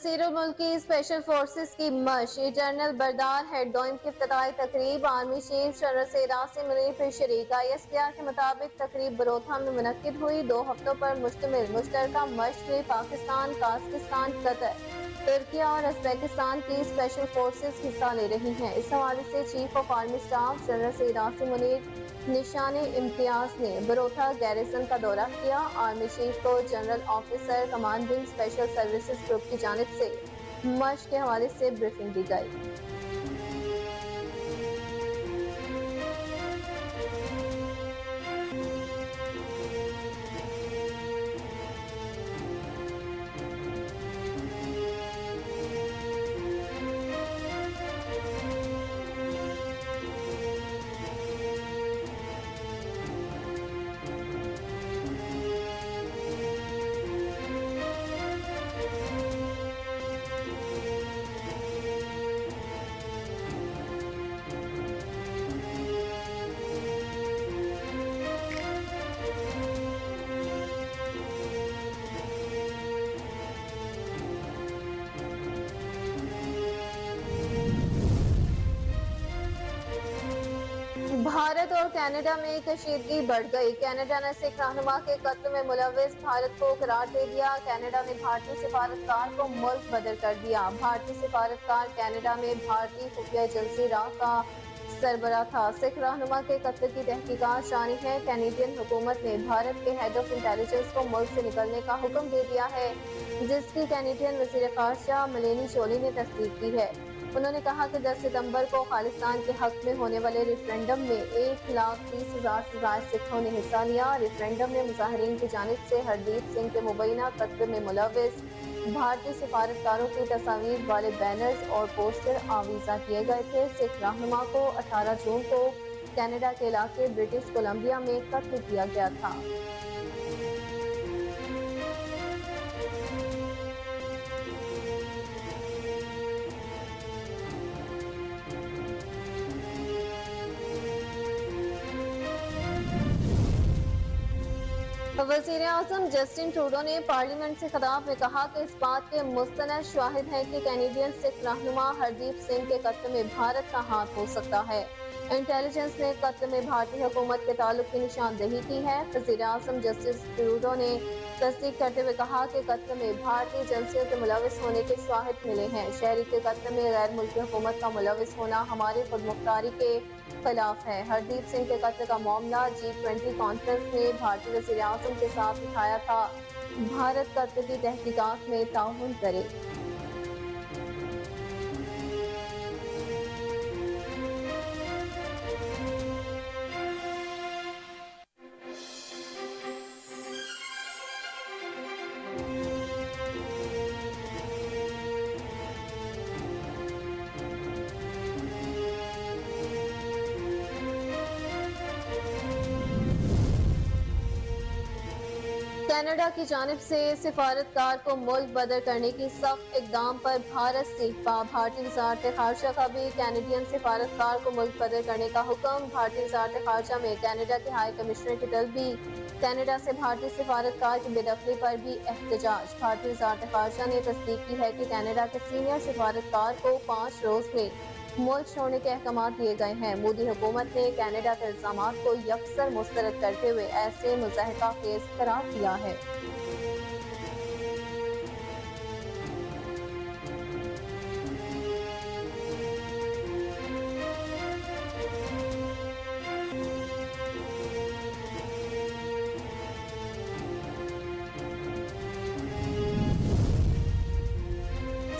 وزیر ملکی special forces کی مشق جنرل بردار ہیڈوئم کی افتتاحی تقریب army chief general Syed Asim Munir بھی شریک ISPR کے مطابق تقریب بروتھا میں منعقد ہوئی 2 ہفتوں پر مشتمل مشترکہ مشق میں پاکستان قازقستان قطر ترکی اور ازبیکستان کی اسپیشل فورسز حصہ لے رہی ہیں۔ اس حوالے سے chief of army staff general Syed Asim Munir Nishan Imtiaz نے بروتھا گیریژن کا دورہ کیا۔ آرمی چیف کو general officer commanding special services group کی جانب سے مشق کے حوالے سے بریفنگ دی گئی۔ بھارت اور کینیڈا میں کشیدگی بڑھ گئی۔ کینیڈا نے سکھ رہنما کے قتل میں ملوث بھارت کو قرار دے دیا۔ کینیڈا نے بھارتی سفارتکار کو ملک بدر کر دیا۔ بھارتی سفارتکار کینیڈا میں بھارتی خفیہ ایجنسی را کا سربراہ تھا۔ سکھ رہنما کے قتل کی تحقیقات جاری ہیں۔ کینیڈین حکومت نے بھارت کے ہیڈ آف انٹیلیجنس کو ملک سے نکلنے کا حکم دے دیا ہے، جس کی کینیڈین وزیر خارجہ میلانی جولی نے تصدیق کی ہے۔ انہوں نے کہا کہ 10 ستمبر کو خالصتان کے حق میں ہونے والے ریفرینڈم میں 1,30,000 سے زائد سکھوں نے حصہ لیا۔ ریفرینڈم میں مظاہرین کی جانب سے ہردیپ سنگھ کے مبینہ قتل میں ملوث بھارتی سفارتکاروں کی تصاویر والے بینرز اور پوسٹر آویزاں کیے گئے تھے۔ سکھ رہنما کو 18 جون کو کینیڈا کے علاقے برٹش کولمبیا میں قتل کیا گیا تھا۔ وزیر اعظم جسٹن ٹروڈو نے پارلیمنٹ سے خطاب میں کہا کہ اس بات کے مستند شاہد ہیں کہ کینیڈین سکھ رہنما ہردیپ سنگھ کے قتل میں بھارت کا ہاتھ ہو سکتا ہے۔ انٹیلیجنس نے قتل میں بھارتی حکومت کے تعلق کی نشاندہی کی ہے۔ وزیر اعظم جسٹن ٹروڈو نے تصدیق کرتے ہوئے کہا کہ قتل میں بھارتی ایجنسیوں کے ملوث ہونے کے شواہد ملے ہیں۔ شہری کے قتل میں غیر ملکی حکومت کا ملوث ہونا ہماری خود مختاری کے خلاف ہے۔ ہردیپ سنگھ کے قتل کا معاملہ G20 کانفرنس میں بھارتی وزیر اعظم کے ساتھ اٹھایا تھا۔ بھارت قتل کی تحقیقات میں تعاون کرے۔ کینیڈا کی جانب سے سفارتکار کو ملک بدر کرنے کی سخت اقدام پر بھارت سیکھ پا۔ بھارتی وزارت خارجہ کا بھی کینیڈین سفارتکار کو ملک بدر کرنے کا حکم۔ بھارتی وزارت خارجہ میں کینیڈا کے ہائی کمشنر کی طلبی۔ کینیڈا سے بھارتی سفارتکار کی بے دخلی پر بھی احتجاج۔ بھارتی وزارت خارجہ نے تصدیق کی ہے کہ کینیڈا کے سینئر سفارتکار کو 5 روز میں ملک چھوڑنے کے احکامات دیے گئے ہیں۔ مودی حکومت نے کینیڈا کے الزامات کو یکسر مسترد کرتے ہوئے ایسے مضحکہ خیز قرار دیا ہے۔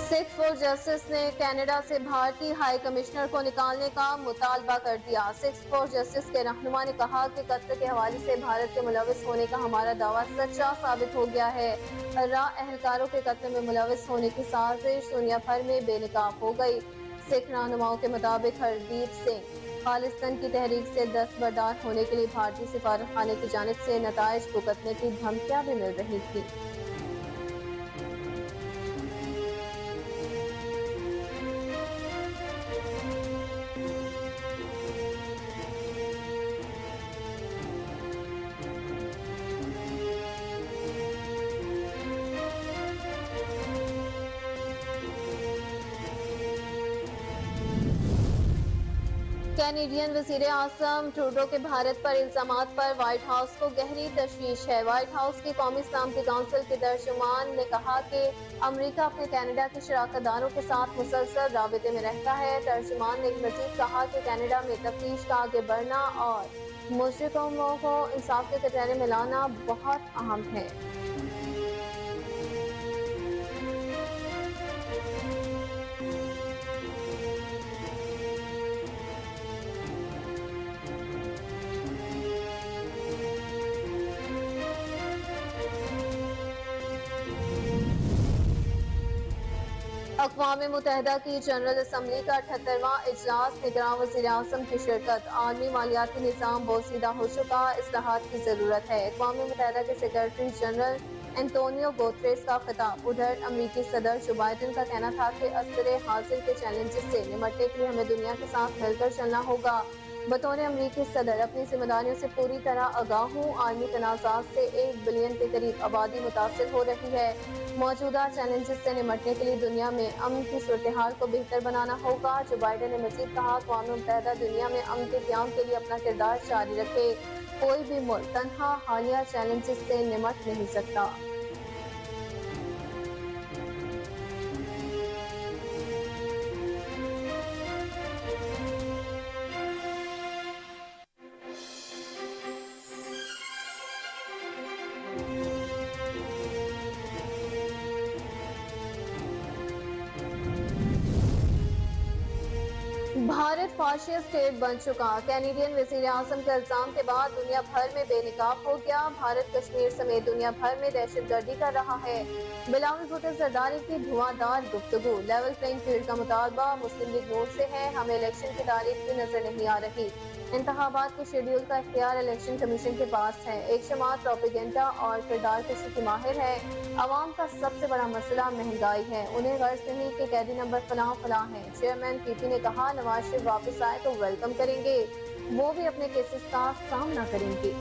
سکھ فور جسٹس نے کینیڈا سے بھارتی ہائی کمشنر کو نکالنے کا مطالبہ کر دیا۔ سکھ فور جسٹس کے رہنما نے کہا کہ قتل کے حوالے سے بھارت کے ملوث ہونے کا ہمارا دعویٰ سچا ثابت ہو گیا ہے۔ اہلکاروں کے قتل میں ملوث ہونے کی سازش دنیا بھر میں بے نقاب ہو گئی۔ سکھ رہنماؤں کے مطابق ہردیپ سنگھ خالصتان کی تحریک سے دستبردار ہونے کے لیے بھارتی سفارت خانے کی جانب سے نتائج بھگتنے کی دھمکیاں بھی مل رہی تھیں۔ कैनेडियन वज़ीर आज़म ट्रूडो के भारत पर इल्जामात पर व्हाइट हाउस को गहरी तशवीश है। व्हाइट हाउस की कौमी सलामती काउंसिल के तर्जुमान ने कहा कि अमरीका अपने कनाडा के शराकतदारों के साथ मुसलसल राबिते में रहता है। तर्जुमान ने मजीद कहा कि कनाडा में तफ्तीश का आगे बढ़ना और मुजरिमों को इंसाफ के कटहरे में लाना बहुत अहम है। अक़वाम मुत्तहिदा की जनरल असम्बली का 78वां इजलास निगरान वज़ीर आज़म की शिरकत। आलमी मालियाती निज़ाम बोसीदा हो चुका, इस्लाहात की ज़रूरत है। अक़वाम मुत्तहिदा के सेक्रेटरी जनरल एंटोनियो गुतेरेस का खिताब। उधर अमरीकी सदर जो बाइडन का कहना था कि असरे हाजिर के चैलेंजेस से निपटने के लिए हमें दुनिया के साथ मिलकर चलना होगा। बतौर अमरीकी सदर अपनी जिम्मेदारियों से पूरी तरह आगाह हूँ। आलमी तनाज़ात से 1 बिलियन के करीब आबादी मुतासिर हो रही है। मौजूदा चैलेंजेस से निपटने के लिए दुनिया में अमन की सूरत हाल को बेहतर बनाना होगा। जो बाइडन ने मजीद कहा, अक़वाम मुत्तहिदा दुनिया में अमन के क़याम के लिए अपना किरदार जारी रखे। कोई भी मुल्क तन्हा हालिया चैलेंजेस से निपट नहीं सकता। भारत फाशिस्ट स्टेट बन चुका। कैनेडियन वज़ीर आज़म के इल्जाम के बाद दुनिया भर में बेनकाब हो गया। भारत कश्मीर समेत दुनिया भर में दहशतगर्दी कर रहा है। बिलावल भुट्टो जरदारी की धुआंधार गुफ्तगू। लेवल प्लेइंग फील्ड का मुतालबा मुस्लिम लीग नून से है। हमें इलेक्शन की तारीख भी नजर नहीं आ रही। इंतखाबात के शेड्यूल का इख्तियार इलेक्शन कमीशन के पास है। एक जमात प्रोपेगेंडा और किरदार कशी की माहिर है। अवाम का सबसे बड़ा मसला महंगाई है। उन्हें गर्ज नहीं कि कैदी नंबर फलां फलां है। चेयरमैन पीपी ने कहा, नवाज शरीफ वापस आए तो वेलकम करेंगे, वो भी अपने केसेस का सामना करेंगे।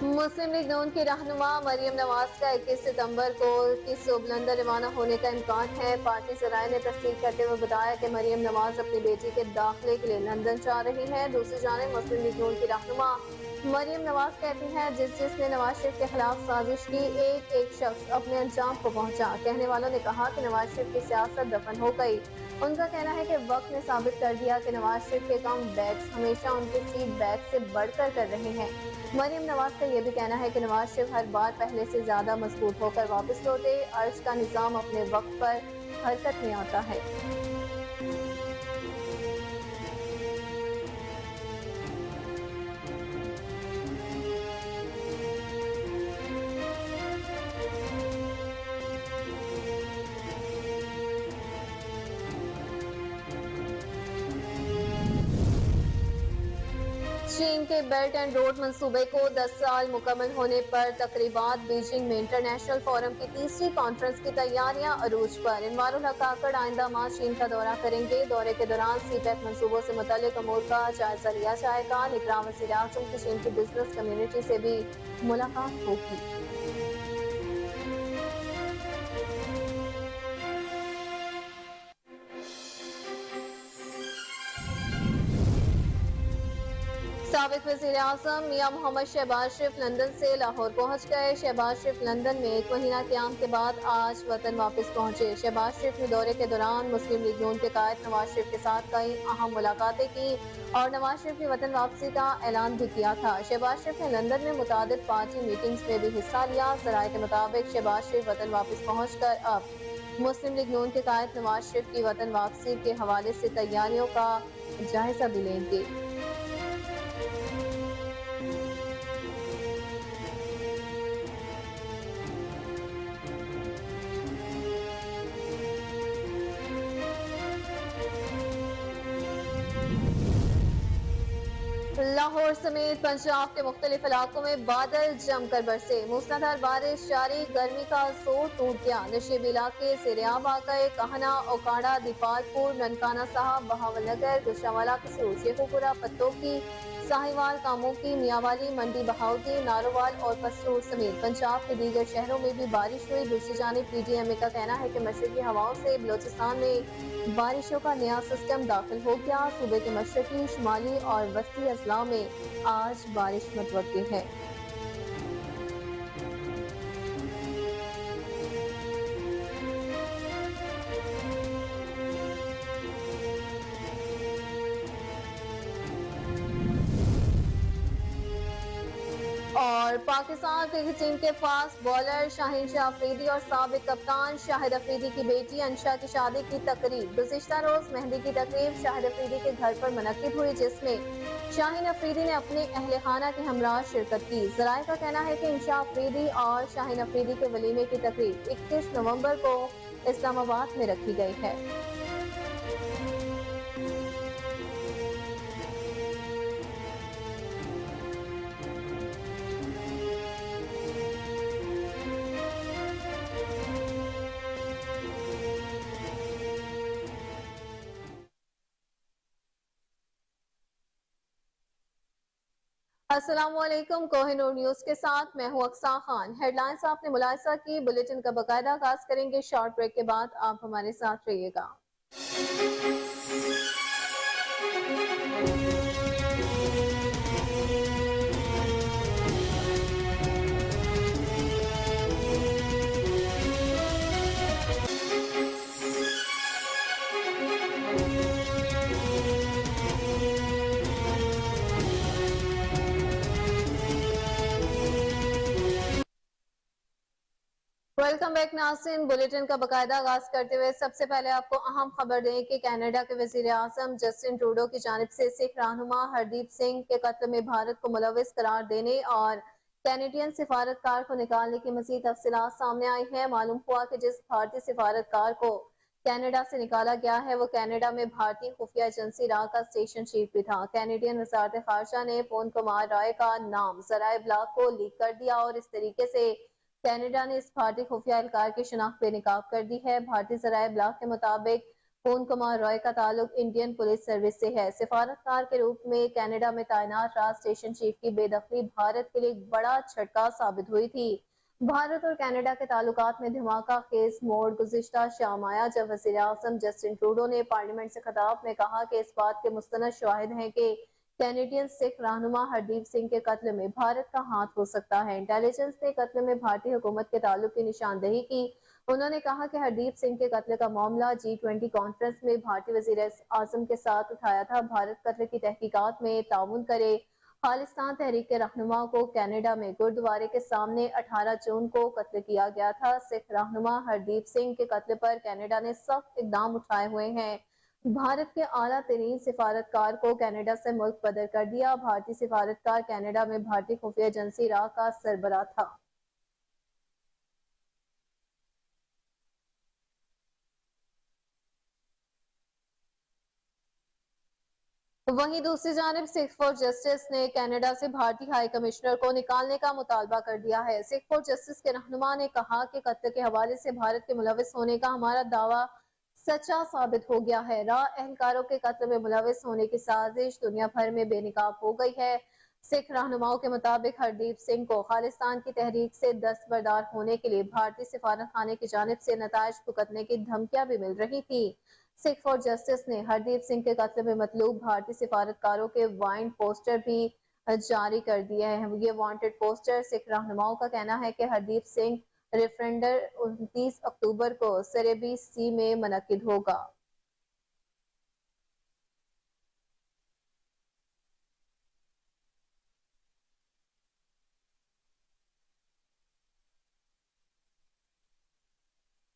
मुस्लिम लीग नून की रहनुमा मरियम नवाज का 21 सितंबर को बुलंदर रवाना होने का इम्कान है। पार्टी जराये ने तस्दीक करते हुए बताया कि मरियम नवाज अपनी बेटी के दाखिले के लिए लंदन जा रही है। दूसरी जानिब मुस्लिम लीग नून की रहनुमा मरियम नवाज कहती हैं, जिसने नवाज शरीफ के खिलाफ साजिश की, एक शख्स अपने अंजाम को पहुंचा। कहने वालों ने कहा कि नवाज शरीफ की सियासत दफन हो गई। उनका कहना है कि वक्त ने साबित कर दिया कि नवाज शरीफ के कम बैक्स हमेशा उनके सीट बैक से बढ़कर कर रहे हैं। मरियम नवाज का यह भी कहना है कि नवाज शरीफ हर बार पहले से ज्यादा मजबूत होकर वापस लौटे। अर्श का निजाम अपने वक्त पर हरकत में आता है। चीन के बेल्ट एंड रोड मंसूबे को 10 साल मुकम्मल होने पर तकरीबात। बीजिंग में इंटरनेशनल फोरम की तीसरी कॉन्फ्रेंस की तैयारियां अरूज पर। इनवारुल हक काकड़ आइंदा माह चीन का दौरा करेंगे। दौरे के दौरान सीपैक मंसूबों से मुतालिक अमूर का जायजा लिया जाएगा। निगरान वज़ीर आज़म की चीन की बिजनेस कम्युनिटी से भी मुलाकात होगी। साबिक वज़ीर आज़म मियां मोहम्मद शहबाज शरीफ लंदन से लाहौर पहुंच गए। शहबाज शरीफ लंदन में एक महीना क़याम के बाद आज वतन वापस पहुंचे। शहबाज शरीफ ने दौरे के दौरान मुस्लिम लीग नून के कायद नवाज शरीफ के साथ कई अहम मुलाकातें की और नवाज शरीफ की वतन वापसी का ऐलान भी किया था। शहबाज शरीफ ने लंदन में मुतादिद पार्टी मीटिंग्स में भी हिस्सा लिया। ज़राए के मुताबिक शहबाज शरीफ वतन वापस पहुंच कर अब मुस्लिम लीग नून के कायद नवाज शरीफ की वतन वापसी के हवाले से तैयारियों का जायजा भी लेंगे। लाहौर समेत पंजाब के मुख्तलिफ इलाकों में बादल जमकर बरसे। मूसलाधार बारिश जारी, गर्मी का जोर टूट गया। नशेबी इलाके सेरियाब आ गए। कहना, ओकाड़ा, दीपालपुर, ननकाना साहब, बहावलनगर, गुजरांवाला, कसूर, शेखुपुरा, पत्तोकी, साहिवाल, कामोकी, मियावाली, मंडी, बहाउद्दीन, नारोवाल और पसरूर समेत पंजाब के दीगर शहरों में भी बारिश हुई। दूसरी जानिब पीडीएमए का कहना है कि मशरकी हवाओं से बलोचिस्तान में बारिशों का नया सिस्टम दाखिल हो गया। सूबे के मशरकी, शुमाली और वस्ती अजला में आज बारिश मुतवक्की है। और पाकिस्तान क्रिकेट टीम के फास्ट बॉलर शाहीन शाह अफरीदी और साबिक कप्तान शाहिद अफरीदी की बेटी अंशा की शादी की तकरीब। गुज़िश्ता रोज मेहंदी की तकरीब शाहिद अफरीदी के घर पर मुनक्किद हुई, जिसमें शाहीन अफरीदी ने अपने अहले खाना के हमरा शिरकत की। ज़राए का कहना है कि अंशा अफरीदी और शाहीन अफरीदी के वलीमे की तकरीब 21 नवंबर को इस्लामाबाद में रखी गई है। अस्सलामुअलैकुम, कोहिनूर न्यूज के साथ मैं हूं अक्सा खान। हेडलाइंस आपने मुलाहिजा की, बुलेटिन का बाकायदा आगाज करेंगे। शॉर्ट ब्रेक के बाद आप हमारे साथ रहिएगा। वेलकम बैक नाज़रीन। बुलेटिन का बाकायदा आगाज करते हुए सबसे पहले आपको अहम खबर दें कि कनाडा के वजीर आजम जस्टिन ट्रूडो की जानिब से सिख रहनुमा हरदीप सिंह के कत्ल में भारत को मुलविस करार देने और कैनेडियन सिफारतकार को निकालने की मजीद तफसीलात सामने आई है। मालूम हुआ कि जिस भारतीय सिफारतकार को कनाडा से निकाला गया है वो कनाडा में भारतीय खुफिया एजेंसी रा का स्टेशन चीफ भी था। कैनेडियन वजारत खारजा ने पवन कुमार राय का नाम जराए ब्लॉग को लीक कर दिया और इस तरीके से कनाडा ने इस भारतीय खुफिया एहलकार की शिनाख्त बेनकाब कर दी है। भारतीय जराए ब्लॉग के मुताबिक पवन कुमार रॉय का ताल्लुक इंडियन पुलिस सर्विस से है। सिफारतकार के रूप में कनाडा में तैनात राज स्टेशन चीफ की बेदखली भारत के लिए एक बड़ा झटका साबित हुई थी। भारत और कनाडा के ताल्लुकात में धमाका खेज मोड़ गुज़िश्ता शाम आया जब वज़ीर आज़म जस्टिन ट्रूडो ने पार्लियामेंट से खिताब में कहा कि इस बात के मुस्तनद शवाहिद हैं कि कैनेडियन सिख रहनुमा हरदीप सिंह के कत्ल में भारत का हाथ हो सकता है। इंटेलिजेंस ने कत्ल में भारतीय हुकूमत के ताल्लुक की निशानदेही की। उन्होंने कहा कि हरदीप सिंह के कत्ल का मामला G20 कॉन्फ्रेंस में भारतीय वजीर आजम के साथ उठाया था। भारत कत्ल की तहकीकात में ताउन करे। खालिस्तान तहरीक के रहनुमा को कनाडा में गुरुद्वारे के सामने 18 जून को कत्ल किया गया था। सिख रहनुमा हरदीप सिंह के कत्ल पर कनाडा ने सख्त इकदाम उठाए हुए हैं। भारत के आला तरीन सिफारतकार को कनाडा से मुल्क बदर कर दिया। भारतीय सिफारतकार कनाडा में भारतीय खुफिया एजेंसी रा का सरबराह था। वहीं दूसरी जानिब सिख फॉर जस्टिस ने कनाडा से भारतीय हाई कमिश्नर को निकालने का मुतालबा कर दिया है। सिख फॉर जस्टिस के रहनुमा ने कहा कि कत्ल के हवाले से भारत के मुलविस होने का हमारा दावा सच्चा साबित हो गया है। राह अहलकारों के कत्ल में मुलविस होने की साजिश दुनिया भर में बेनकाब हो गई है। सिख रहनुमाओं के मुताबिक हरदीप सिंह को खालिस्तान की तहरीक से दस्तबरदार होने के लिए भारतीय सिफारत खाने की जानिब से नताइज भुगतने की धमकियां भी मिल रही थी। सिख फॉर जस्टिस ने हरदीप सिंह के कत्ल में मतलूब भारतीय सिफारतकारों के वाइंड पोस्टर भी जारी कर दिए हैं। ये वांटेड पोस्टर सिख रहनुमाओं का कहना है कि हरदीप सिंह रेफरेंडर 29 अक्टूबर को सरेबी सी में मुनक्किद होगा।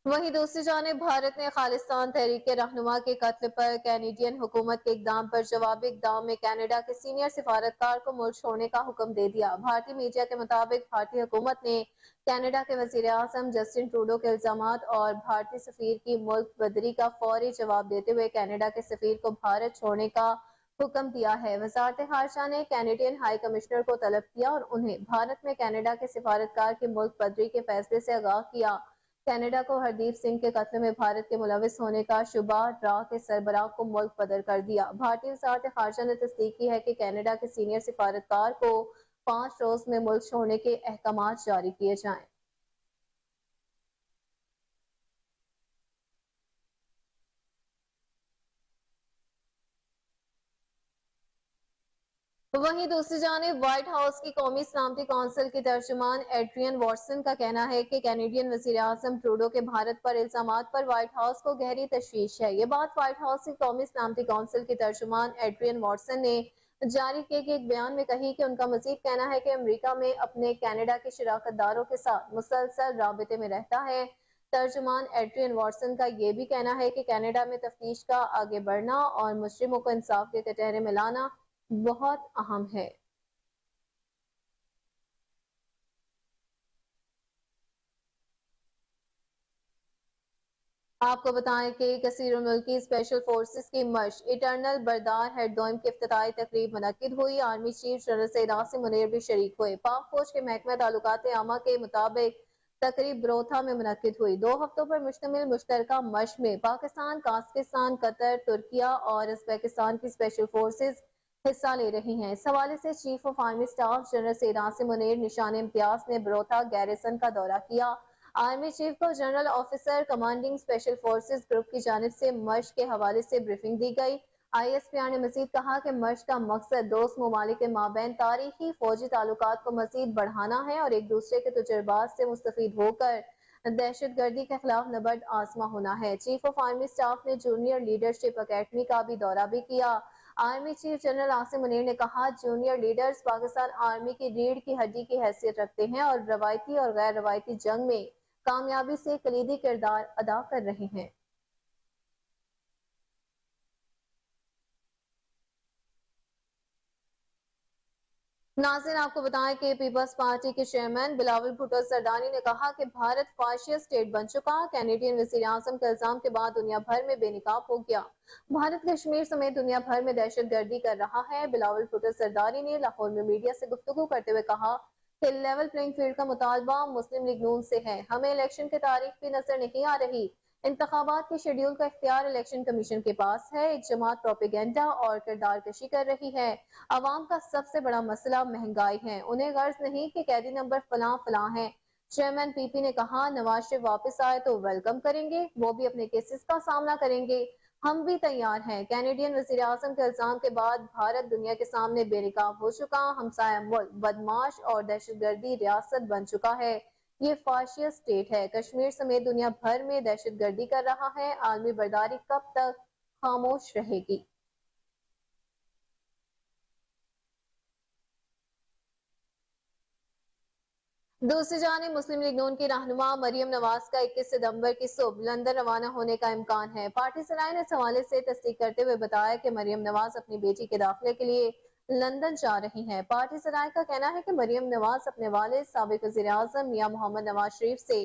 वहीं दूसरी जानिब भारत ने खालिस्तान तहरीक के रहनुमा के कत्ल पर कैनेडियन हुकूमत के इकदाम पर जवाबी इकदाम में कनाडा के सीनियर सिफारतकार को मुल्क छोड़ने का हुक्म दे दिया। भारतीय मीडिया के मुताबिक भारतीय हुकूमत ने कनाडा के वजीर आजम जस्टिन ट्रूडो के इल्जामात और भारतीय सफीर की मुल्क बदरी का फौरी जवाब देते हुए कनाडा के सफीर को भारत छोड़ने का हुक्म दिया है। वजारत खारजा ने कैनेडियन हाई कमिश्नर को तलब किया और उन्हें भारत में कनाडा के सिफारतकार की मुल्क बदरी के फैसले से आगाह किया। कनाडा को हरदीप सिंह के कत्ल में भारत के मुलविस होने का शुबा राह के सरबराह को मुल्क बदर कर दिया। भारतीय वजारत खारजा ने तस्दीक की है कि कनाडा के सीनियर सिफारतकार को 5 रोज में मुल्क छोड़ने के अहकामात जारी किए जाएं। वहीं दूसरी जानिब व्हाइट हाउस की कौमी सलामती कौंसिल की तर्जुमान एड्रियन वॉटसन का कहना है कि कैनेडियन वजीर आजम ट्रूडो के भारत पर इल्जामात पर व्हाइट हाउस को गहरी तशवीश है। ये बात व्हाइट हाउस की कौमी सलामती कौंसिल की तर्जुमान एड्रियन वॉटसन ने जारी किए गए एक बयान में कही कि उनका मजीद कहना है कि अमरीका में अपने कनाडा के शराकतदारों के साथ मुसलसल राबते में रहता है। तर्जुमान एड्रियन वॉटसन का यह भी कहना है कि कनाडा में तफ्तीश का आगे बढ़ना और मुजरिमों को इंसाफ के कटहरे में लाना बहुत अहम है। आपको बताएं कि कसीर मुल्की स्पेशल फोर्सेस की मश्क इटर्नल बरदार हेडोइम की इफ्तिताई तकरीब मुनक्किद हुई। Army chief general Syed Asim Munir भी शरीक हुए। पाक फौज के महकमा ताल्लुकात आमा के मुताबिक तकरीब ब्रोथा में मुनक्किद हुई। 2 हफ्तों पर मुश्तमिल मुश्तरका मश्क में पाकिस्तान, काजाकिस्तान, कतर, तुर्किया और उज़्बेकिस्तान की स्पेशल फोर्सेस हिस्सा ले रही हैं। इस हवाले से chief of army staff general Syed Asim Munir निशान इम्तियाज ने ब्रोथा गैरिसन का दौरा किया। आर्मी चीफ को general officer commanding special forces group की जानिब से मश्क के हवाले से ब्रीफिंग दी गई। ISPR ने मजीद कहा कि मश्क का मकसद दोस्त ममालिक के माबैन तारीखी फौजी ताल्लुकात को मजीद बढ़ाना है और एक दूसरे के तजुर्बात से मुस्तफीद होकर दहशत गर्दी के खिलाफ नबर्द आजमा होना है। चीफ ऑफ आर्मी स्टाफ ने जूनियर लीडरशिप अकेडमी का भी दौरा भी किया। Army chief general Asim Munir ने कहा, जूनियर लीडर्स पाकिस्तान आर्मी की रीढ़ की हड्डी की हैसियत रखते हैं और रवायती और गैर रवायती जंग में कामयाबी से कलीदी किरदार अदा कर रहे हैं। नाज़रीन, आपको बताएं कि पीपल्स पार्टी के चेयरमैन बिलावल भुट्टो जरदारी ने कहा कि भारत फाशिस्ट स्टेट बन चुका। कैनेडियन वज़ीर आज़म के इल्जाम के बाद दुनिया भर में बेनकाब हो गया। भारत कश्मीर समेत दुनिया भर में दहशत गर्दी कर रहा है। बिलावल भुट्टो जरदारी ने लाहौर में मीडिया से गुफ्तगू करते हुए कहा कि लेवल प्लेइंग फील्ड का मुतालबा मुस्लिम लीग नून से है। हमें इलेक्शन की तारीख भी नजर नहीं आ रही। इंतखाबात के शेड्यूल का इख्तियार इलेक्शन कमीशन के पास है। एक जमात प्रोपेगेंडा और किरदार कशी कर रही है। अवाम का सबसे बड़ा मसला महंगाई है। उन्हें गर्ज नहीं कि कैदी नंबर फलां फलां है। चेयरमैन पीपी ने कहा, नवाज शरीफ वापस आए तो वेलकम करेंगे, वो भी अपने केसेस का सामना करेंगे। हम भी तैयार हैं। कैनेडियन वजीर आजम के इल्जाम के बाद भारत दुनिया के सामने बेनकाब हो चुका, हमसाया मुल्क बदमाश और दहशतगर्दी रियासत बन चुका है। ये फाशिस्ट स्टेट है। कश्मीर समेत दुनिया भर में दहशतगर्दी कर रहा है। आलमी बर्दारी कब तक खामोश रहेगी? दूसरी जानिब मुस्लिम लीग नून की रहनुमा मरियम नवाज का 21 सितंबर की सुबह लंदन रवाना होने का इम्कान है। पार्टी सराय ने इस हवाले से तस्दीक करते हुए बताया कि मरियम नवाज अपनी बेटी के दाखिले के लिए लंदन जा रही हैं। पार्टी सराय का कहना है कि मरियम नवाज अपने वालिद साबिक वज़ीर आज़म मियां मोहम्मद नवाज शरीफ से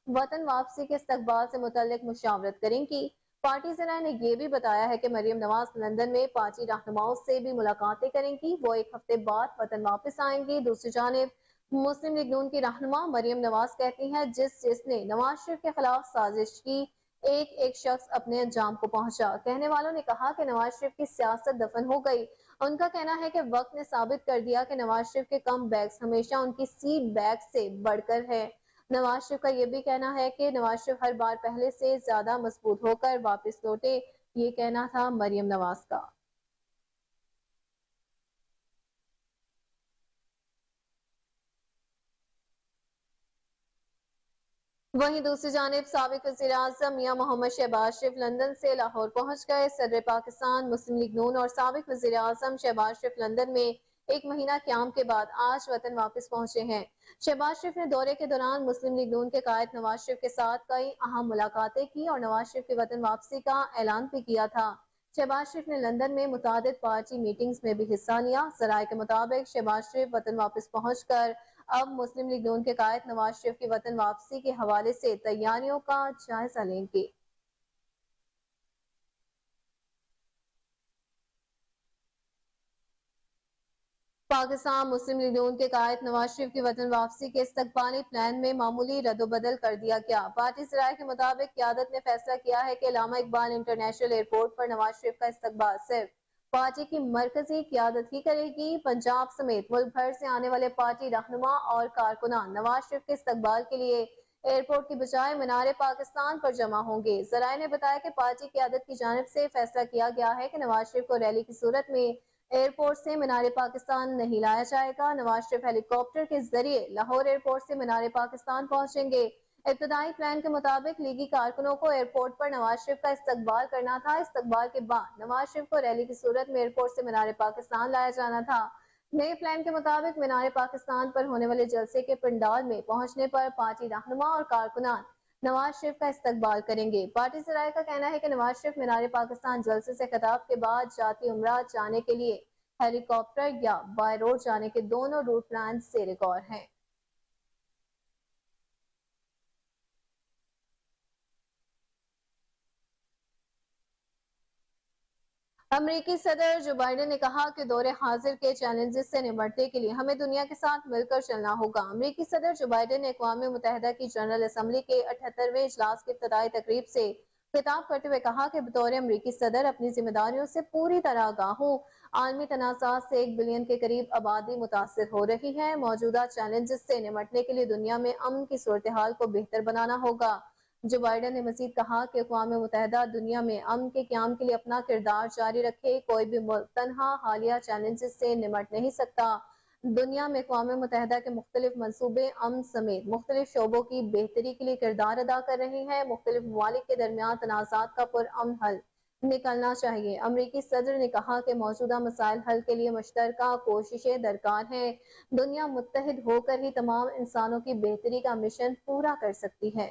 वतन वापसी के इस्तकबाल से मुतल्लिक मुशावरत करेंगी। پارٹی ذرائع نے یہ بھی بتایا ہے کہ مریم نواز لندن میں پارٹی رہنماؤں سے بھی ملاقاتیں کریں گی، وہ ایک ہفتے بعد وطن واپس آئیں گی۔ دوسری جانب مسلم لیگ نون کی رہنما مریم نواز کہتی ہیں جس نے نواز شریف کے خلاف سازش کی، ایک شخص اپنے انجام کو پہنچا۔ کہنے والوں نے کہا کہ نواز شریف کی سیاست دفن ہو گئی۔ ان کا کہنا ہے کہ وقت نے ثابت کر دیا کہ نواز شریف کے کم بیکس ہمیشہ ان کی سیٹ بیک سے بڑھ کر ہے۔ نواز شریف کا یہ بھی کہنا ہے کہ نواز شریف ہر بار پہلے سے زیادہ مضبوط ہو کر واپس لوٹے، یہ کہنا تھا مریم نواز کا۔ وہیں دوسری جانب سابق وزیر اعظم میاں محمد شہباز شریف لندن سے لاہور پہنچ گئے۔ صدر پاکستان مسلم لیگ نون اور سابق وزیر اعظم شہباز شریف لندن میں ایک مہینہ قیام کے بعد آج وطن واپس پہنچے ہیں۔ شہباز شریف نے دورے کے دوران مسلم لیگ نون کے قائد نواز شریف کے ساتھ کئی اہم ملاقاتیں کی اور نواز شریف کی وطن واپسی کا اعلان بھی کیا تھا۔ شہباز شریف نے لندن میں متعدد پارٹی میٹنگز میں بھی حصہ لیا۔ ذرائع کے مطابق شہباز شریف وطن واپس پہنچ کر اب مسلم لیگ نون کے قائد نواز شریف کی وطن واپسی کے حوالے سے تیاریوں کا جائزہ لیں گے۔ پاکستان مسلم لیگ نون کے قائد نواز شریف کی وطن واپسی کے استقبالی پلان میں معمولی رد و بدل کر دیا گیا۔ پارٹی ذرائع کے مطابق قیادت نے فیصلہ کیا ہے کہ علامہ اقبال انٹرنیشنل ایئرپورٹ پر نواز شریف کا استقبال صرف پارٹی کی مرکزی قیادت ہی کرے گی۔ پنجاب سمیت ملک بھر سے آنے والے پارٹی رہنما اور کارکنان نواز شریف کے استقبال کے لیے ایئرپورٹ کی بجائے مینار پاکستان پر جمع ہوں گے۔ ذرائع نے بتایا کہ پارٹی قیادت کی جانب سے فیصلہ کیا گیا ہے کہ نواز شریف کو ریلی کی صورت میں ایئرپورٹ سے مینار پاکستان نہیں لایا جائے گا۔ نواز شریف ہیلی کاپٹر کے ذریعے لاہور ایئرپورٹ سے مینار پاکستان پہنچیں گے۔ ابتدائی پلان کے مطابق لیگی کارکنوں کو ایئرپورٹ پر نواز شریف کا استقبال کرنا تھا۔ استقبال کے بعد نواز شریف کو ریلی کی صورت میں ایئرپورٹ سے مینار پاکستان لایا جانا تھا۔ نئے پلان کے مطابق مینار پاکستان پر ہونے والے جلسے کے پنڈال میں پہنچنے پر پارٹی رہنما اور کارکنان نواز شریف کا استقبال کریں گے۔ پارٹی ذرائع کا کہنا ہے کہ نواز شریف مینار پاکستان جلسے سے خطاب کے بعد جاتی عمرہ جانے کے لیے ہیلی کاپٹر یا بائی روڈ جانے کے دونوں روٹ پلان سے ریکار ہیں۔ امریکی صدر جو بائیڈن نے کہا کہ دور حاضر کے چیلنجز سے نمٹنے کے لیے ہمیں دنیا کے ساتھ مل کر چلنا ہوگا۔ امریکی صدر جو بائیڈن نے اقوام متحدہ کی جنرل اسمبلی کے 78ویں اجلاس کی ابتدائی تقریب سے خطاب کرتے ہوئے کہا کہ بطور امریکی صدر اپنی ذمہ داریوں سے پوری طرح آگاہ ہوں۔ عالمی تنازعات سے 1 بلین کے قریب آبادی متاثر ہو رہی ہے۔ موجودہ چیلنجز سے نمٹنے کے لیے دنیا میں امن کی صورتحال کو بہتر بنانا ہوگا۔ جو بائیڈن نے مزید کہا کہ اقوام متحدہ دنیا میں امن کے قیام کے لیے اپنا کردار جاری رکھے۔ کوئی بھی ملک تنہا حالیہ چیلنجز سے نمٹ نہیں سکتا۔ دنیا میں اقوام متحدہ کے مختلف منصوبے امن سمیت مختلف شعبوں کی بہتری کے لیے کردار ادا کر رہے ہیں۔ مختلف ممالک کے درمیان تنازعات کا پرامن حل نکلنا چاہیے۔ امریکی صدر نے کہا کہ موجودہ مسائل حل کے لیے مشترکہ کوششیں درکار ہیں۔ دنیا متحد ہو کر ہی تمام انسانوں کی بہتری کا مشن پورا کر سکتی ہے۔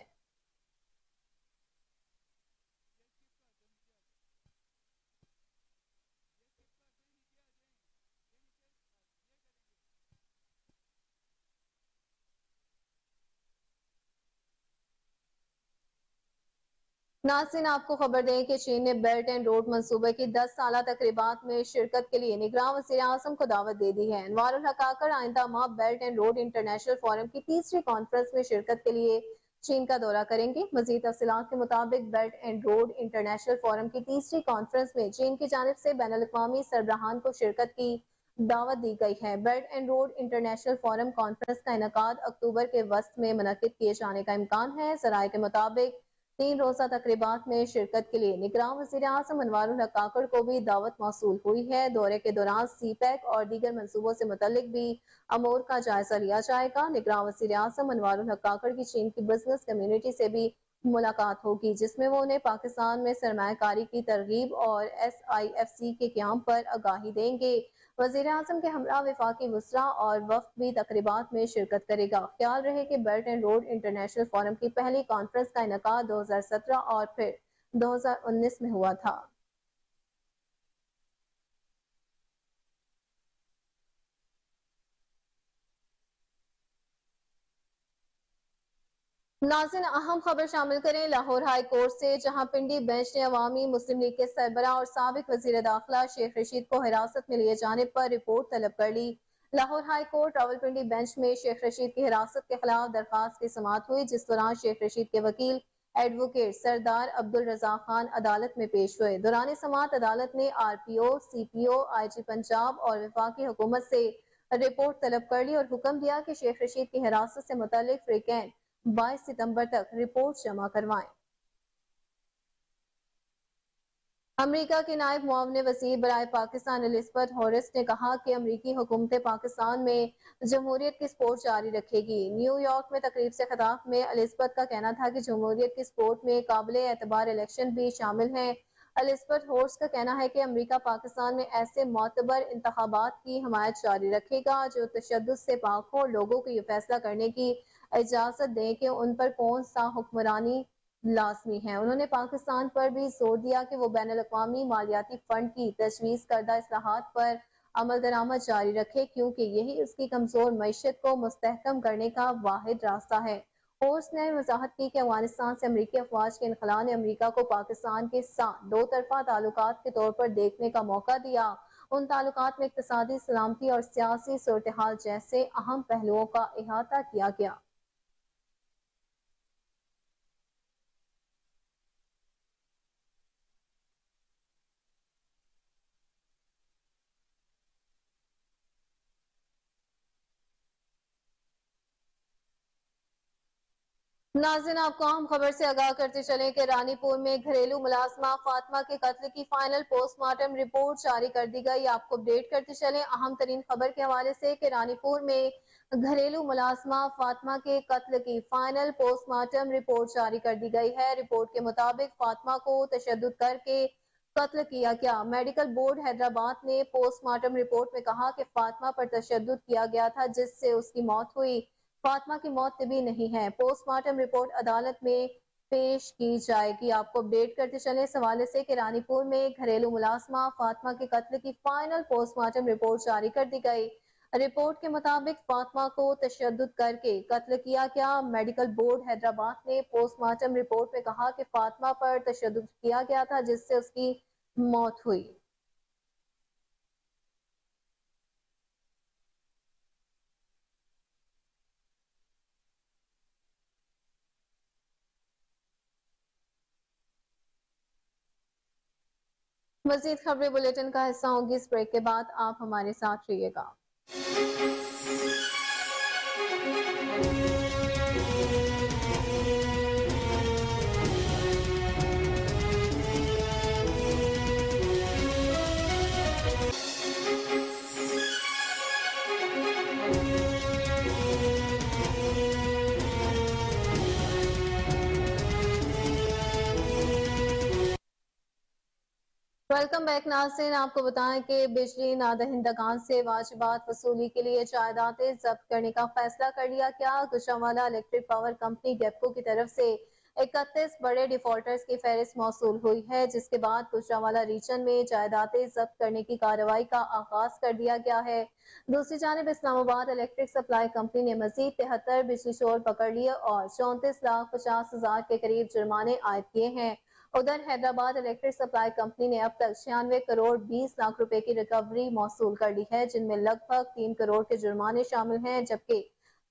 ناظرین آپ کو خبر دیں کہ چین نے بیلٹ اینڈ روڈ منصوبے کی 10 سالہ تقریبات میں شرکت کے لیے نگراں وزیر اعظم کو دعوت دے دی ہے۔ انوار الحق کاکڑ آئندہ ماہ belt and road international forum کی تیسری کانفرنس میں شرکت کے لیے چین کا دورہ کریں گے۔ مزید تفصیلات کے مطابق belt and road international forum کی تیسری کانفرنس میں چین کی جانب سے بین الاقوامی سربراہان کو شرکت کی دعوت دی گئی ہے۔ Belt and road international forum conference کا انعقاد اکتوبر کے وسط میں منعقد کیے جانے کا امکان ہے۔ ذرائع کے مطابق 3 روزہ تقریبات میں شرکت کے لیے نگراں وزیر اعظم انوار الحق کاکڑ کو بھی دعوت موصول ہوئی ہے۔ دورے کے دوران سی پیک اور دیگر منصوبوں سے متعلق بھی امور کا جائزہ لیا جائے گا۔ نگراں وزیر اعظم انوار الحق کاکڑ کی چین کی بزنس کمیونٹی سے بھی ملاقات ہوگی، جس میں وہ انہیں پاکستان میں سرمایہ کاری کی ترغیب اور SIFC کے قیام پر آگاہی دیں گے۔ وزیر اعظم کے ہمراہ وفاقی وزراء اور وفد بھی تقریبات میں شرکت کرے گا۔ خیال رہے کہ belt and road international forum کی پہلی کانفرنس کا انعقاد 2017 اور پھر 2019 میں ہوا تھا۔ नाज़रीन अहम खबर शामिल करें लाहौर हाई कोर्ट से, जहां पिंडी बेंच ने अवामी मुस्लिम लीग के सरबराह और साबिक वजीर दाखिला शेख रशीद को हिरासत में लिए जाने पर रिपोर्ट तलब कर ली। Lahore high court Rawalpindi bench में शेख रशीद की हिरासत के खिलाफ दरखास्त की समाअत हुई, जिस दौरान शेख रशीद के वकील एडवोकेट सरदार अब्दुल रजा खान अदालत में पेश हुए। दौरान समाअत अदालत ने RPO, CPO, IG पंजाब और वफाकी हुकूमत से रिपोर्ट तलब कर ली और हुक्म दिया कि शेख रशीद की हिरासत से मुतल्लिक फ्रीकैन 22 सितंबर तक रिपोर्ट जमा करवाएं। अमरीका की नायब मुआवने वज़ीर बराए पाकिस्तान एलिज़ाबेथ हॉरिस ने कहा कि अमरीकी हुकूमत पाकिस्तान में जमहूरियत की सपोर्ट जारी रखेगी। न्यूयॉर्क में तकरीब से खिताब में एलिज़ाबेथ का कहना था कि जमहूरियत की सपोर्ट में काबिल एतबार इलेक्शन भी शामिल हैं। एलिज़ाबेथ हॉरिस का कहना है कि अमरीका पाकिस्तान में ऐसे मोतबर इंतखाबात की हमायत जारी रखेगा जो तशद्दुद से पाक हो, लोगों को ये फैसला करने की इजाजत दें कि उन पर कौन सा हुक्मरानी लाजमी है। उन्होंने पाकिस्तान पर भी जोर दिया कि वो बैनुल-अक़वामी मालियाती फंड की तजवीज़ करदा इस्लाहात पर अमल दरामद जारी रखे, क्योंकि यही उसकी कमजोर मईशत को मुस्तहकम करने का वाहिद रास्ता है। होर्स ने वजाहत की कि अफगानिस्तान से अमरीकी अफवाज के इनखला ने अमरीका को पाकिस्तान के साथ दो तरफा ताल्लुकात के तौर पर देखने का मौका दिया। उन ताल्लुकात में इक्तिसादी, सलामती और सियासी सूरत हाल जैसे अहम पहलुओं का इहाता किया गया। नाज़रीन आपको अहम खबर से आगाह करते चले कि रानीपुर में घरेलू मुलाजमा फातिमा के कत्ल की फाइनल पोस्टमार्टम रिपोर्ट जारी कर दी गई। आपको अपडेट करते चले अहम तरीन खबर के हवाले से कि रानीपुर में घरेलू मुलाजमा फातिमा के कत्ल की फाइनल पोस्टमार्टम रिपोर्ट जारी कर दी गई है। रिपोर्ट के मुताबिक फातिमा को तशद्दुद करके कत्ल किया गया। मेडिकल बोर्ड हैदराबाद ने पोस्टमार्टम रिपोर्ट में कहा कि फातिमा पर तशद्दुद किया गया था, जिससे उसकी मौत हुई। फातिमा की मौत तबी नहीं है। पोस्टमार्टम रिपोर्ट अदालत में पेश की जाएगी। आपको अपडेट करते चले इस हवाले से कि रानीपुर में घरेलू मुलाजमा फातिमा के कत्ल की फाइनल पोस्टमार्टम रिपोर्ट जारी कर दी गई। रिपोर्ट के मुताबिक फातिमा को तशद्दुद करके कत्ल किया गया। मेडिकल बोर्ड हैदराबाद ने पोस्टमार्टम रिपोर्ट में कहा कि फातिमा पर तशद्दुद किया गया था, जिससे उसकी मौत हुई। मजीद खबरें बुलेटिन का हिस्सा होंगी। इस ब्रेक के बाद आप हमारे साथ रहिएगा। वेलकम बैक नाज़रीन, आपको बताएं कि बिजली नादहिंदगान से वाजिबात वसूली के लिए जायदादें जब्त करने का फैसला कर लिया गया। गुजरांवाला इलेक्ट्रिक पावर कंपनी गेपको की तरफ से 31 बड़े डिफॉल्टर्स की फहरिस्त मौसूल हुई है, जिसके बाद गुजरांवाला रीजन में जायदादें जब्त करने की कार्रवाई का आगाज कर दिया गया है। दूसरी जानब इस्लामाबाद इलेक्ट्रिक सप्लाई कंपनी ने मजीद 73 बिजली चोर पकड़ लिए और 34,50,000 के करीब जुर्माने आयद किए हैं। उधर हैदराबाद इलेक्ट्रिक सप्लाई कंपनी ने अब तक 96 करोड़ 20 लाख रुपए की रिकवरी मौसूल कर ली है, जिनमें लगभग 3 करोड़ के जुर्माने शामिल हैं, जबकि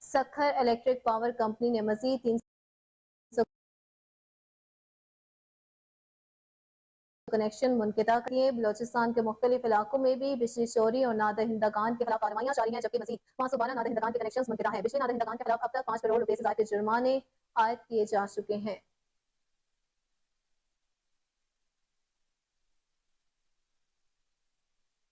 सखर इलेक्ट्रिक पावर कंपनी ने मजीद 300 कनेक्शन मुनक़िता किए। बलोचिस्तान के मुख्तलिफ इलाकों में भी बिजली चोरी और नादहिंदगान के खिलाफ कार्रवाइयां जारी हैं, जबकि मजीद 512 नादहिंदगान के कनेक्शन मुनक़िता है। बिजली नादहिंदगान के खिलाफ अब तक 5 करोड़ रुपए से ज्यादा के जुर्माने आयद किए जा चुके हैं।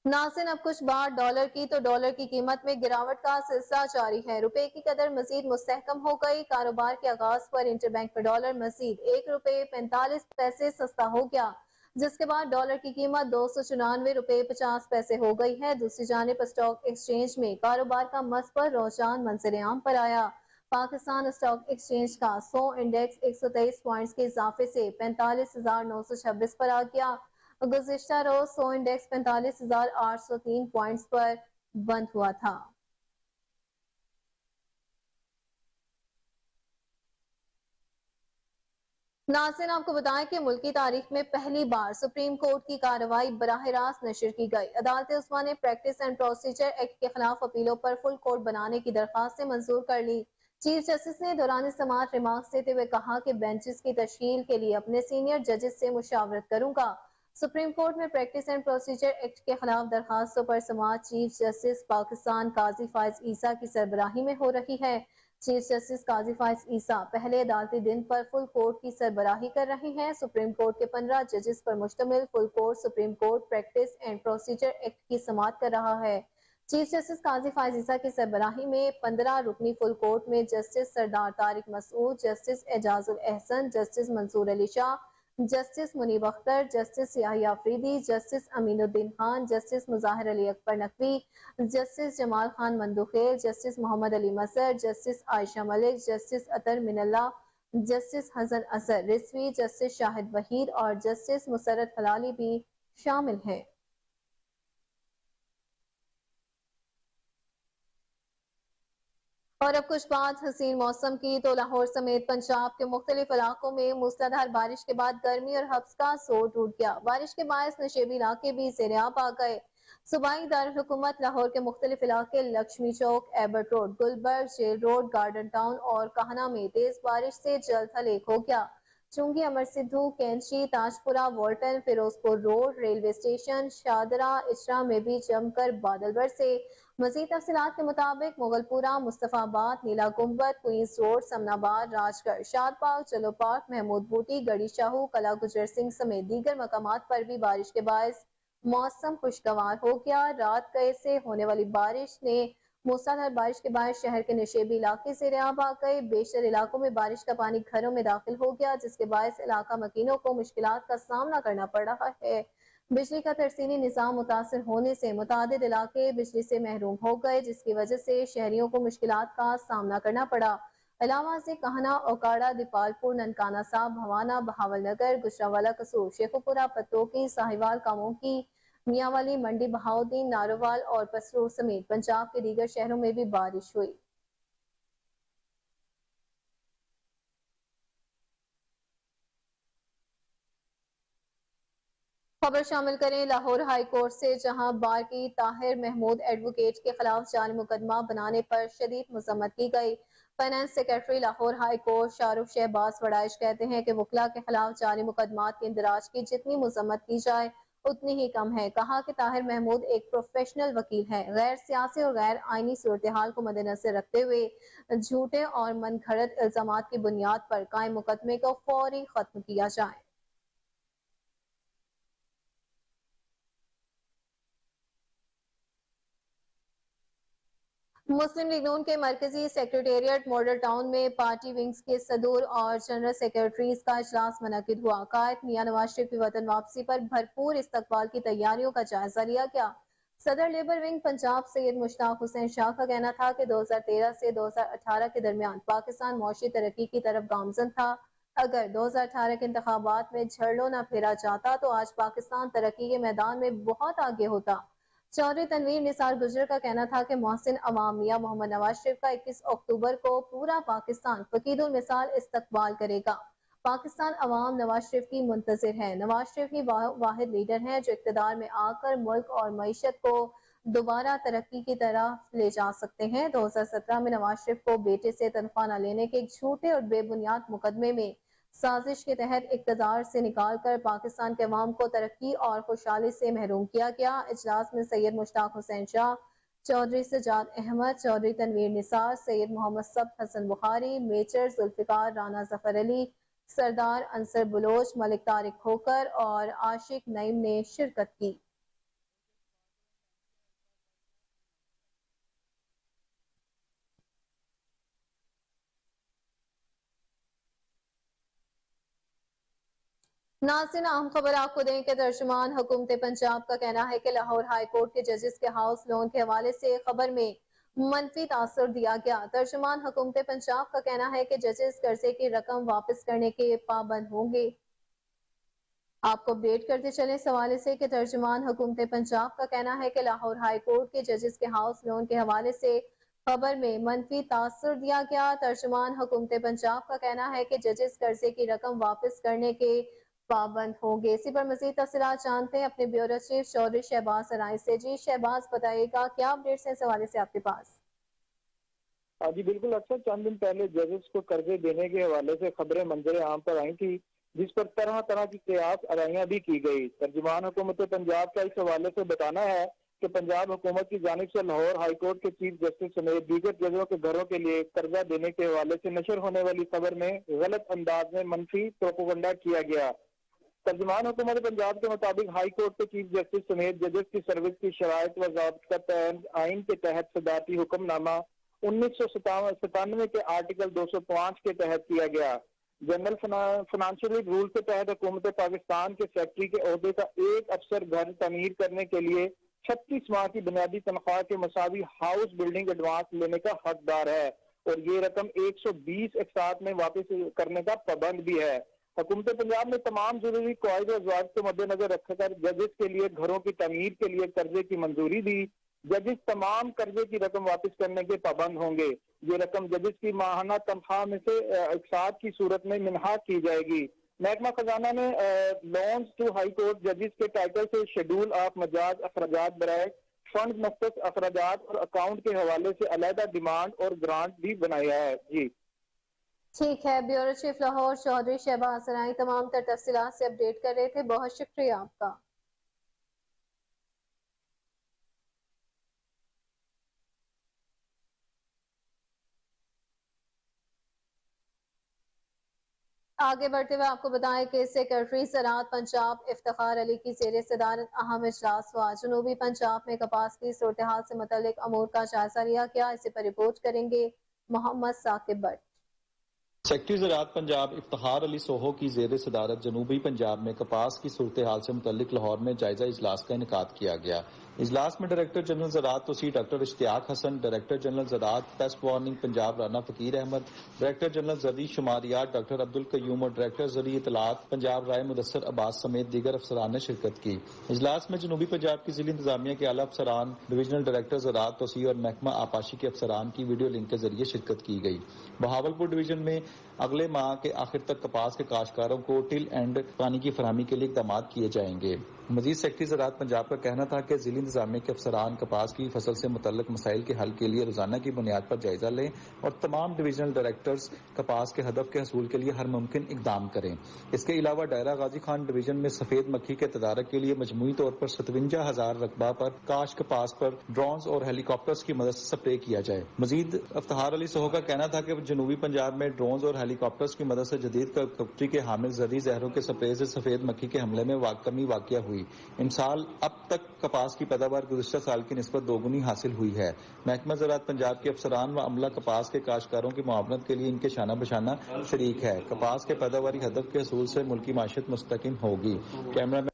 नाज़रीन अब कुछ बात डॉलर की, तो डॉलर की कीमत में गिरावट का सिलसिला जारी है। रुपए की कदर मजीद मुस्तहकम हो गई। कारोबार के आगाज पर इंटरबैंक पर डॉलर मजीद ₹1.45 सस्ता हो गया, जिसके बाद डॉलर की कीमत ₹294.50 हो गई है। दूसरी जानिब स्टॉक एक्सचेंज में कारोबार का मस्पर रुझान मंजर आम पर आया। पाकिस्तान स्टॉक एक्सचेंज का 100 इंडेक्स 123 पॉइंट्स के इजाफे से 45,926 पर आ गया। गुज़िश्ता रोज 100 इंडेक्स 45,803 पॉइंट्स पर बंद हुआ था। नाज़रीन, आपको बताएं कि मुल्की तारीख में पहली बार सुप्रीम कोर्ट की कार्रवाई बराह रास्त नशर की गई। अदालत उस्मा ने प्रैक्टिस एंड प्रोसीजर एक्ट के खिलाफ अपीलों पर फुल कोर्ट बनाने की दरखास्त मंजूर कर ली। चीफ जस्टिस ने दौरान समाअत रिमार्क्स देते हुए कहा कि बेंचेस की तश्कील के लिए अपने सीनियर जजेस से मुशावरत करूंगा। सुप्रीम कोर्ट में प्रैक्टिस एंड प्रोसीजर एक्ट के खिलाफ दरखास्तों पर समाअत चीफ जस्टिस पाकिस्तान काजी फाइज ईसा की सरबराही में हो रही है। चीफ जस्टिस काजी फाइज ईसा पहले अदालती दिन पर फुल कोर्ट की सरबराही कर रहे हैं। सुप्रीम कोर्ट के 15 जजेस पर मुश्तमिल full court supreme court practice and procedure act की समाअत कर रहा है। चीफ जस्टिस काजी फाइज ईसा की सरबराही में 15 रुकनी फुल कोर्ट में justice Sardar Tariq Masood, justice Ijazul Ahsan, justice Mansoor Ali Shah, justice Munib Akhtar, justice Yahya Afridi, justice Aminuddin Khan, justice Mazahar Ali Akbar Naqvi, justice Jamal Khan Mandokhail, justice Muhammad Ali Mazhar, justice Ayesha Malik, justice Athar Minallah, justice Hasan Azhar Rizvi, justice Shahid Waheed और जस्टिस मुसरत हलाली भी शामिल हैं। और अब कुछ बात हसीन मौसम की, तो लाहौर समेत पंजाब के मुख्तलिफ इलाकों में मूसलाधार बारिश के बाद गर्मी और हब्स का जोर टूट गया। बारिश के बायस नशेबी इलाके भी सेरियाब आ गए। सूबाई दारकूमत लाहौर के मुख्तलिफ इलाके Lakshmi Chowk, Abbott road, Gulberg, jail road, garden town और काहना में तेज बारिश से जल थल एक हो गया। चुंगी, Amar Sidhu, Kainchi, Tajpura, Walton, Ferozepur road, railway station, Shahdara, Ichhra में भी जमकर बादल बरसे। मजीद तफसीलात के मुताबिक मुगलपुरा, मुस्तफाबाद, नीला गुम्बद, क्वींस रोड, समनाबाद, राजगढ़, शाद पार्क, चलो पार्क, महमूद बूटी, गढ़ी शाहू, कला गुजर सिंह समेत दीगर मकामात पर भी बारिश के बायस मौसम खुशगवार हो गया। रात गए से होने वाली बारिश ने मूसलाधार बारिश के बाद शहर के नशेबी इलाके से रियाब आ गए। बेशतर इलाकों में बारिश का पानी घरों में दाखिल हो गया, जिसके बायस इलाका मकीनों को मुश्किलात का सामना करना पड़ रहा है। बिजली का तरसीली निजाम मुतासर होने से मुतादिद इलाके बिजली से महरूम हो गए, जिसकी वजह से शहरियों को मुश्किलात का सामना करना पड़ा। अलावा से कहना, ओकाड़ा, दीपालपुर, ननकाना साहब, भवाना, बहावल नगर, गुजरावाला, कसूर, शेखुपुरा, पत्तोकी, साहिवाल, कामोकी, मियावाली, मंडी, बहाउद्दीन, नारोवाल और पसरूर समेत पंजाब के दीगर शहरों में भी बारिश हुई। खबर शामिल करें लाहौर हाई कोर्ट से, जहां बार की ताहिर महमूद एडवोकेट के खिलाफ जाली मुकदमा बनाने पर शदीद मजम्मत की गई। Finance secretary Lahore high court Shahrukh Shahbaz Waraich कहते हैं कि वकला के खिलाफ जाली मुकदमात के इंदराज की जितनी मजम्मत की जाए उतनी ही कम है। कहा कि ताहिर महमूद एक प्रोफेशनल वकील है। गैर सियासी और गैर आईनी सूरत हाल को मद्देनजर रखते हुए झूठे और मनगढ़ंत इल्जाम की बुनियाद पर कायम मुकदमे को फौरी खत्म किया जाए। मुस्लिम लीग नून के मरकजी सेक्रेटेरिएट मॉडल टाउन में पार्टी विंग्स के सदूर और जनरल सेक्रेटरीज का इजलास मुनक्किद हुआ। कायद मियां नवाज शरीफ की वतन वापसी पर भरपूर इस्तकबाल की तैयारियों का जायजा लिया गया। सदर लेबर विंग पंजाब सैयद मुश्ताक हुसैन शाह का कहना था कि 2013 से 2018 के दरमियान पाकिस्तान मौशी तरक्की की तरफ गामजन था। अगर 2018 के इंतखाबात में झड़लो न फेरा जाता तो आज पाकिस्तान तरक्की के मैदान में बहुत आगे होता। चौधरी तनवीर निसार गुजर का कहना था कि मोहसिन अवाम मियां मोहम्मद नवाज शरीफ का 21 अक्टूबर को पूरा पाकिस्तान फकीदुल मिसाल इस्तकबाल करेगा। पाकिस्तान अवाम नवाज शरीफ की मुंतजिर है। नवाज शरीफ ही वाहिद लीडर हैं जो इक्तदार में आकर मुल्क और मईशत को दोबारा तरक्की की तरफ ले जा सकते हैं। 2017 में नवाज शरीफ को बेटे से तनख्वाह न लेने के एक झूठे और बेबुनियाद मुकदमे में साजिश के तहत इक़्तिदार से निकाल कर पाकिस्तान के अवाम को तरक्की और खुशहाली से महरूम किया गया। इजलास में सैयद मुश्ताक हुसैन शाह, चौधरी सजाद अहमद, चौधरी तनवीर निसार, सैयद मोहम्मद सब्त हसन बुखारी, मेजर जुल्फिकार राना जफर अली, सरदार अंसर बलोच, मलिक तारिक खोकर और आशिक नईम ने शिरकत की। नाज़रीन, अहम खबर आपको दें कि तर्जुमान हुकूमत पंजाब का कहना है कि लाहौर हाई कोर्ट के जजेस के हाउस लोन के हवाले से खबर में मनफी तासर दिया गया। तर्जुमान हुकूमत पंजाब का कहना है कि जजेस कर्जे की रकम वापस करने के पाबंद होंगे। आपको अपडेट करते चले इस हवाले से कि तर्जुमान हुकूमत पंजाब का कहना है कि लाहौर हाई कोर्ट के जजेस के हाउस लोन के हवाले से خبر میں منفی تاثر دیا گیا۔ ترجمان حکومت پنجاب کا کہنا ہے کہ ججز قرضے کی رقم واپس کرنے کے پابند ہوں گے۔ اسی پر مزید تفصیلات جانتے ہیں اپنے بیورو چیف چودھری شہباز ارائی سے۔ جی شہباز، بتائیے گا کیا اپڈیٹس ہیں اس حوالے سے آپ کے پاس؟ جی بالکل، اکثر چند دن پہلے ججز کو قرضے دینے کے حوالے سے خبریں منظر عام پر آئی تھی، جس پر طرح طرح کی قیاس ارائیاں بھی کی گئی۔ ترجمان حکومت پنجاب کا اس حوالے سے بتانا ہے کہ پنجاب حکومت کی جانب سے لاہور ہائی کورٹ کے چیف جسٹس سمیت دیگر ججوں کے گھروں کے لیے قرضہ دینے کے حوالے سے نشر ہونے والی خبر میں غلط انداز میں منفی پروپیگنڈا کیا گیا۔ ترجمان حکومت پنجاب کے مطابق ہائی کورٹ کے چیف جسٹس سمیت ججز کی سروس کی شرائط و ضوابط کا آئین کے تحت صدارتی حکم نامہ 1997 کے آرٹیکل 205 کے تحت کیا گیا۔ جنرل فنانشل رول کے تحت حکومت پاکستان کے سیکٹری کے عہدے کا ایک افسر گھر تعمیر کرنے کے لیے 36 ماہ کی بنیادی تنخواہ کے مساوی ہاؤس بلڈنگ ایڈوانس لینے کا حقدار ہے، اور یہ رقم 120 اقساط میں واپس کرنے کا پابند بھی ہے۔ حکومت پنجاب نے تمام ضروری قواعد و ضوابط کو مد نظر رکھ کر ججز کے لیے گھروں کی تعمیر کے لیے قرضے کی منظوری دی۔ ججز تمام قرضے کی رقم واپس کرنے کے پابند ہوں گے۔ یہ رقم ججز کی ماہانہ تنخواہ میں سے اقساط کی صورت میں منہا کی جائے گی۔ محکمہ خزانہ نے لونز ٹو ہائی کورٹ ججز کے ٹائٹل سے شیڈول آف مجاز اخراجات برائے فنڈ مختص اخراجات اور اکاؤنٹ کے حوالے سے علیحدہ ڈیمانڈ اور گرانٹ بھی بنایا ہے۔ جی ٹھیک ہے، بیورو چیف لاہور چودھری شہباز ارائی تمام تر تفصیلات سے اپڈیٹ کر رہے تھے، بہت شکریہ آپ کا۔ آگے بڑھتے ہوئے آپ کو بتائیں کہ سیکرٹری زراعت پنجاب افتخار علی کی زیر صدارت اہم اجلاس ہوا۔ جنوبی پنجاب میں کپاس کی صورتحال سے متعلق امور کا جائزہ لیا گیا۔ اسے پر رپورٹ کریں گے محمد ثاقب بٹ۔ سیکرٹری زراعت پنجاب افتخار علی سوہو کی زیر صدارت جنوبی پنجاب میں کپاس کی صورتحال سے متعلق لاہور میں جائزہ اجلاس کا انعقاد کیا گیا۔ اجلاس میں ڈائریکٹر جنرل زراعت توسیع ڈاکٹر اشتیاق حسن، ڈائریکٹر جنرل زراعت پیسٹ وارننگ پنجاب رانا فقیر احمد، ڈائریکٹر جنرل زرعی شماریات ڈاکٹر عبدالقیوم اور ڈائریکٹر زرعی اطلاعات پنجاب رائے مدثر عباس سمیت دیگر افسران نے شرکت کی۔ اجلاس میں جنوبی پنجاب کی ضلعی انتظامیہ کے اعلیٰ افسران، ڈویژنل ڈائریکٹر زراعت توسیع اور محکمہ آبپاشی کے افسران کی ویڈیو لنک کے ذریعے شرکت کی گئی۔ بہاولپور ڈویژن میں اگلے ماہ کے آخر تک کپاس کے کاشتکاروں کو ٹل اینڈ پانی کی فراہمی کے لیے اقدامات کیے جائیں گے۔ مزید سیکرٹری زراعت پنجاب کا کہنا تھا کہ ضلعی انتظامیہ کے افسران کپاس کی فصل سے متعلق مسائل کے حل کے لیے روزانہ کی بنیاد پر جائزہ لیں اور تمام ڈویژنل ڈائریکٹرز کپاس کے ہدف کے حصول کے لیے ہر ممکن اقدام کریں۔ اس کے علاوہ ڈائرہ غازی خان ڈویژن میں سفید مکھی کے تدارک کے لیے مجموعی طور پر 57,000 رقبہ پر کاشت کپاس پر ڈرونز اور ہیلی کاپٹرز کی مدد سے سپرے کیا جائے۔ مزید افتخار علی سوہو کا کہنا تھا کہ جنوبی پنجاب میں ڈرونز اور ہیلی کاپٹرز کی مدد سے جدید کپٹری کے حامل زرعی زہروں کے سپرے سے سفید مکھی کے حملے میں کمی واقع ہوئی۔ ان سال اب تک کپاس کی پیداوار گزشتہ سال کی نسبت دوگنی حاصل ہوئی ہے۔ محکمہ زراعت پنجاب کے افسران و عملہ کپاس کے کاشتکاروں کی معاونت کے لیے ان کے شانہ بشانہ شریک ہے۔ کپاس کے پیداواری ہدف کے حصول سے ملکی معیشت مستحکم ہوگی۔ کیمرہ مین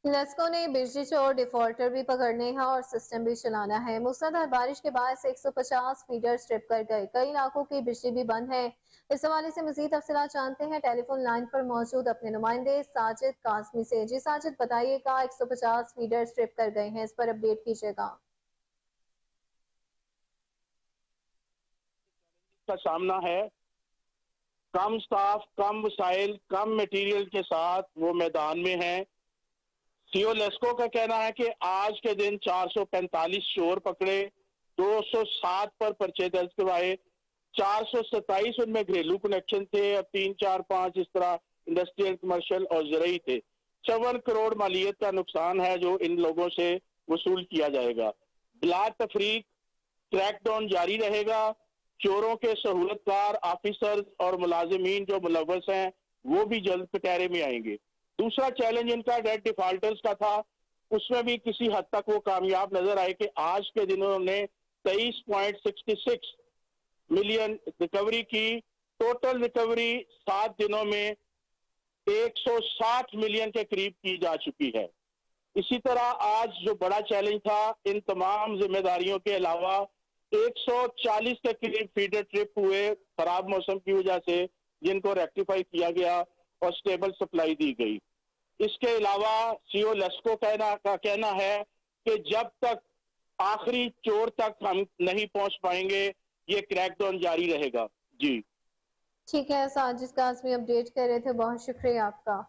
لیسکو نے بجلی چور ڈیفالٹر بھی پکڑنے ہیں اور سسٹم بھی چلانا ہے۔ موسلادھار بارش کے باعث 150 فیڈر سٹرپ کر گئے، کئی علاقوں کی بجلی بھی بند ہے۔ اس حوالے سے مزید تفصیلات جانتے ہیں ٹیلی فون لائن پر موجود اپنے نمائندے ساجد قاسمی سے۔ جی ساجد، بتائیے گا 150 فیڈر سٹرپ کر گئے ہیں، اس پر اپڈیٹ کیجیے گا۔ کا سامنا ہے، کم سٹاف، کم وسائل، کم میٹیریل کے ساتھ وہ میدان میں ہیں۔ سی او لیسکو کا کہنا ہے کہ آج کے دن 445 چور پکڑے، 207 پر پرچے درج کروائے، 427 ان میں گھریلو کنیکشن تھے اور 3، 4، 5 اس طرح انڈسٹریل، کمرشل اور زرعی تھے۔ 54 کروڑ مالیت کا نقصان ہے جو ان لوگوں سے وصول کیا جائے گا۔ بلا تفریق کریک ڈاؤن جاری رہے گا۔ چوروں کے سہولت کار آفیسرز اور ملازمین جو ملوث ہیں وہ بھی جلد کٹہرے میں آئیں گے۔ دوسرا چیلنج ان کا ڈیٹ ڈیفالٹرز کا تھا، اس میں بھی کسی حد تک وہ کامیاب نظر آئے کہ آج کے دن انہوں نے 23.66 ملین ریکوری کی۔ ٹوٹل ریکوری 7 دنوں میں 160 ملین کے قریب کی جا چکی ہے۔ اسی طرح آج جو بڑا چیلنج تھا، ان تمام ذمہ داریوں کے علاوہ 140 کے قریب فیڈر ٹرپ ہوئے خراب موسم کی وجہ سے، جن کو ریکٹیفائی کیا گیا اور سٹیبل سپلائی دی گئی۔ اس کے علاوہ سی او لیسکو کا کہنا ہے کہ جب تک आखिरी चोर तक हम नहीं पहुंच पाएंगे, ये क्रैकडाउन जारी रहेगा। जी ठीक है, साजिद काज़मी अपडेट कर रहे थे, बहुत शुक्रिया आपका।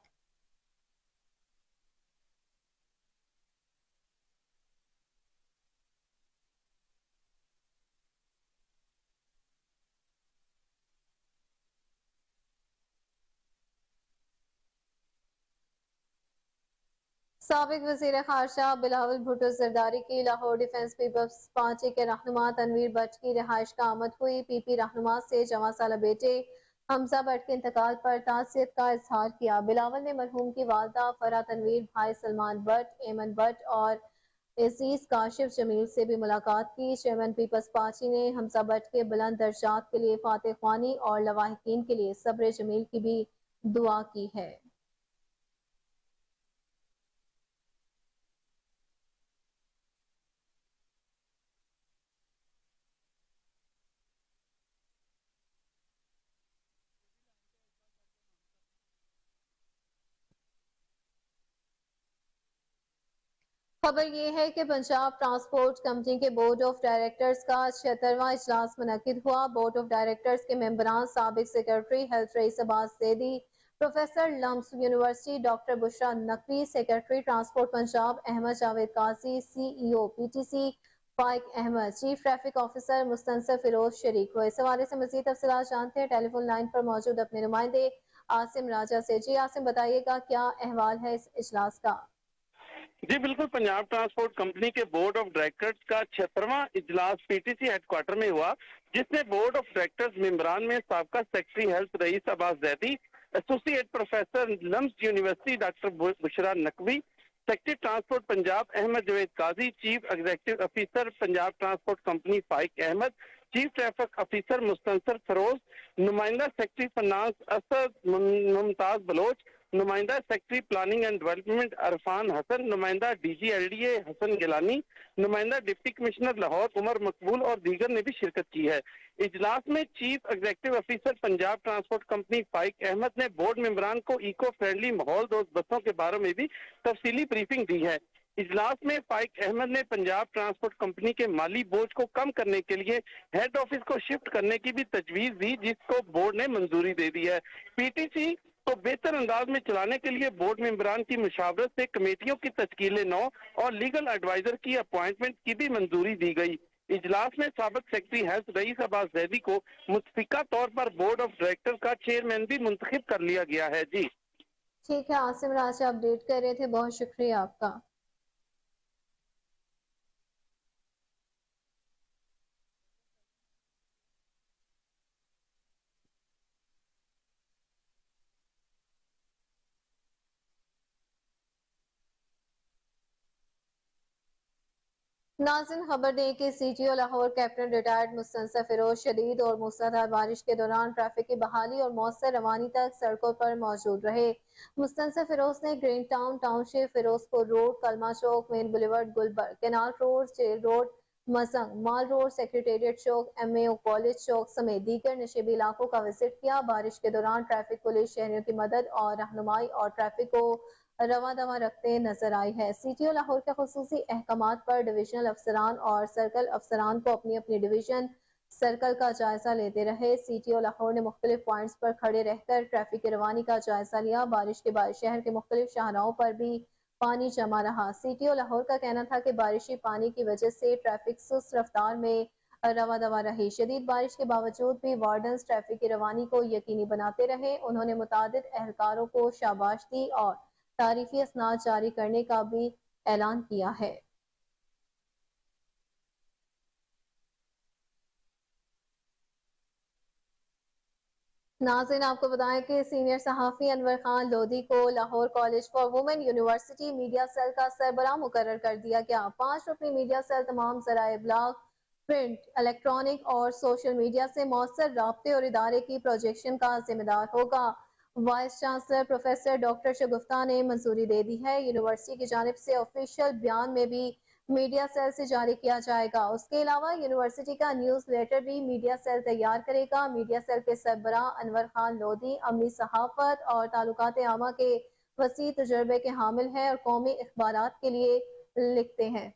साबिक वज़ीर ख़ारजा बिलावल भुट्टो जरदारी की लाहौर डिफेंस पीपल्स पार्टी के रहनुमा तनवीर भट्ट की रिहाइश का आमद हुई। पीपी रहनुमा से जवां साला बेटे हमजा भट्ट के इंतकाल पर ताज़ियत का इजहार किया। बिलावल ने मरहूम की वालदा फरा तनवीर, भाई सलमान भट्ट, एमन भट्ट और अजीज काशिफ जमील से भी मुलाकात की। चेयरमैन पीपल्स पार्टी ने हमजा भट्ट के बुलंद दर्जात के लिए फातह ख्वानी और लवाहिकीन के लिए सब्र जमील की भी दुआ की है। खबर ये है कि पंजाब ट्रांसपोर्ट कंपनी के बोर्ड ऑफ डायरेक्टर्स का 76वां इजलास मुनक्किद हुआ। बोर्ड ऑफ डायरेक्टर्स के मेंबरान साबिक secretary health Raees Abbas Zaidi, professor LUMS university doctor Bushra Naqvi, secretary transport Punjab Ahmad Javed Qazi, CEO PTC Faiq Ahmad, chief traffic officer Mustansar Feroz शरीक हुए। इस हवाले से मजीद तफसीलात जानते हैं टेलीफोन लाइन पर मौजूद अपने नुमाइंदे आसिम राजा से। जी आसिम, बताइएगा क्या अहवाल है इस इजलास का? जी बिल्कुल, पंजाब ट्रांसपोर्ट कंपनी के बोर्ड ऑफ डायरेक्टर्स का 76वां इजलास PTC हेडक्वार्टर में हुआ, जिसमें बोर्ड ऑफ डायरेक्टर्स मेंबरान में साबका secretary health Raees Abbas Zaidi, associate professor LUMS university doctor Bushra Naqvi, secretary transport Punjab Ahmad Javed Qazi, chief executive officer Punjab transport company Faiq Ahmad, chief traffic officer Mustansar Feroz, नुमाइंदा सेक्रेटरी फाइनेंस असद मुमताज बलोच, नुमाइंदा secretary planning and development Irfan Hassan, नुमाइंदा DG LDA हसन गिलानी, नुमाइंदा डिप्टी कमिश्नर लाहौर उमर मकबूल और दीगर ने भी शिरकत की है। इजलास में chief executive officer Punjab transport company Faiq Ahmad ने बोर्ड मेंबरान को इको फ्रेंडली माहौल दोस्त बसों के बारे में भी तफसीली ब्रीफिंग दी है। इजलास में फाइक अहमद ने पंजाब ट्रांसपोर्ट कंपनी के माली बोझ को कम करने के लिए हेड ऑफिस को शिफ्ट करने की भी तजवीज दी, जिसको बोर्ड ने मंजूरी दे दी है। PTC को बेहतर अंदाज में चलाने के लिए बोर्ड मेंबरान की मुशावरत से कमेटियों की तश्कील 9 और लीगल एडवाइजर की अपॉइंटमेंट की भी मंजूरी दी गई। इजलास में साबिक सेक्रेटरी हेल्थ रईस अब्बास ज़ैदी को मुतफिका तौर पर बोर्ड ऑफ डायरेक्टर का चेयरमैन भी मुंतखब कर लिया गया है। जी ठीक है, आसिम राजा अपडेट कर रहे थे, बहुत शुक्रिया आपका। नाज़रीन, खबर दें कि CTO Lahore captain retired Mustansar Feroze शदीद और मूसलाधार बारिश के दौरान ट्रैफिक की बहाली और मौसर रवानी तक सड़कों पर मौजूद रहे। मुस्तनसर फिरोज ने green town township, Ferozepur road, Kalma Chowk, main boulevard, Gulberg, canal road, jail road, Mozang, mall road, secretariat Chowk, MAO college Chowk समेत दीगर नशेबी इलाकों का विजिट किया। बारिश के दौरान ट्रैफिक पुलिस शहरियों की मदद और रहनुमाई और ट्रैफिक को रवा दवा रखते नजर आई है। CTO लाहौर के खुसूसी अहकामात पर डिविजनल अफसरान और सर्कल अफसरान को अपनी अपनी डिवीजन सर्कल का जायजा लेते रहे। CTO लाहौर ने मुख्तलिफ पॉइंट्स पर खड़े रहकर ट्रैफिक की रवानी का जायजा लिया। बारिश के बाद शहर के मुख्तलिफ शाहराहों पर भी पानी जमा रहा। CTO लाहौर का कहना था कि बारिशी पानी की वजह से ट्रैफिक सुस्त रफ्तार में रवा दवा रही। शदीद बारिश के बावजूद भी वार्डन्स ट्रैफिक की रवानी को यकीनी बनाते रहे। उन्होंने मुतादिद एहलकारों को शाबाश दी और तारीफी असनाद जारी करने का भी ऐलान किया है। नाज़रीन, आपको बताएं कि सीनियर सहाफ़ी अनवर खान लोधी को Lahore college for women university media cell का सरबराह मुकर्रर कर दिया गया। 5 रुकनी मीडिया सेल तमाम ज़राए इब्लाग, प्रिंट, इलेक्ट्रॉनिक और सोशल मीडिया से मौसर राब्ते और इदारे की प्रोजेक्शन का जिम्मेदार होगा। वाइस चांसलर प्रोफेसर डॉक्टर शगुफ्ता ने मंजूरी दे दी है। यूनिवर्सिटी की जानिब से ऑफिशियल बयान में भी मीडिया सेल से जारी किया जाएगा। उसके अलावा यूनिवर्सिटी का न्यूज लेटर भी मीडिया सेल तैयार करेगा। मीडिया सेल के सरबराह अनवर खान लोधी अमली सहाफत और ताल्लुकात आमा के वसी तजुर्बे के हामिल हैं और कौमी अखबारात के लिए लिखते हैं।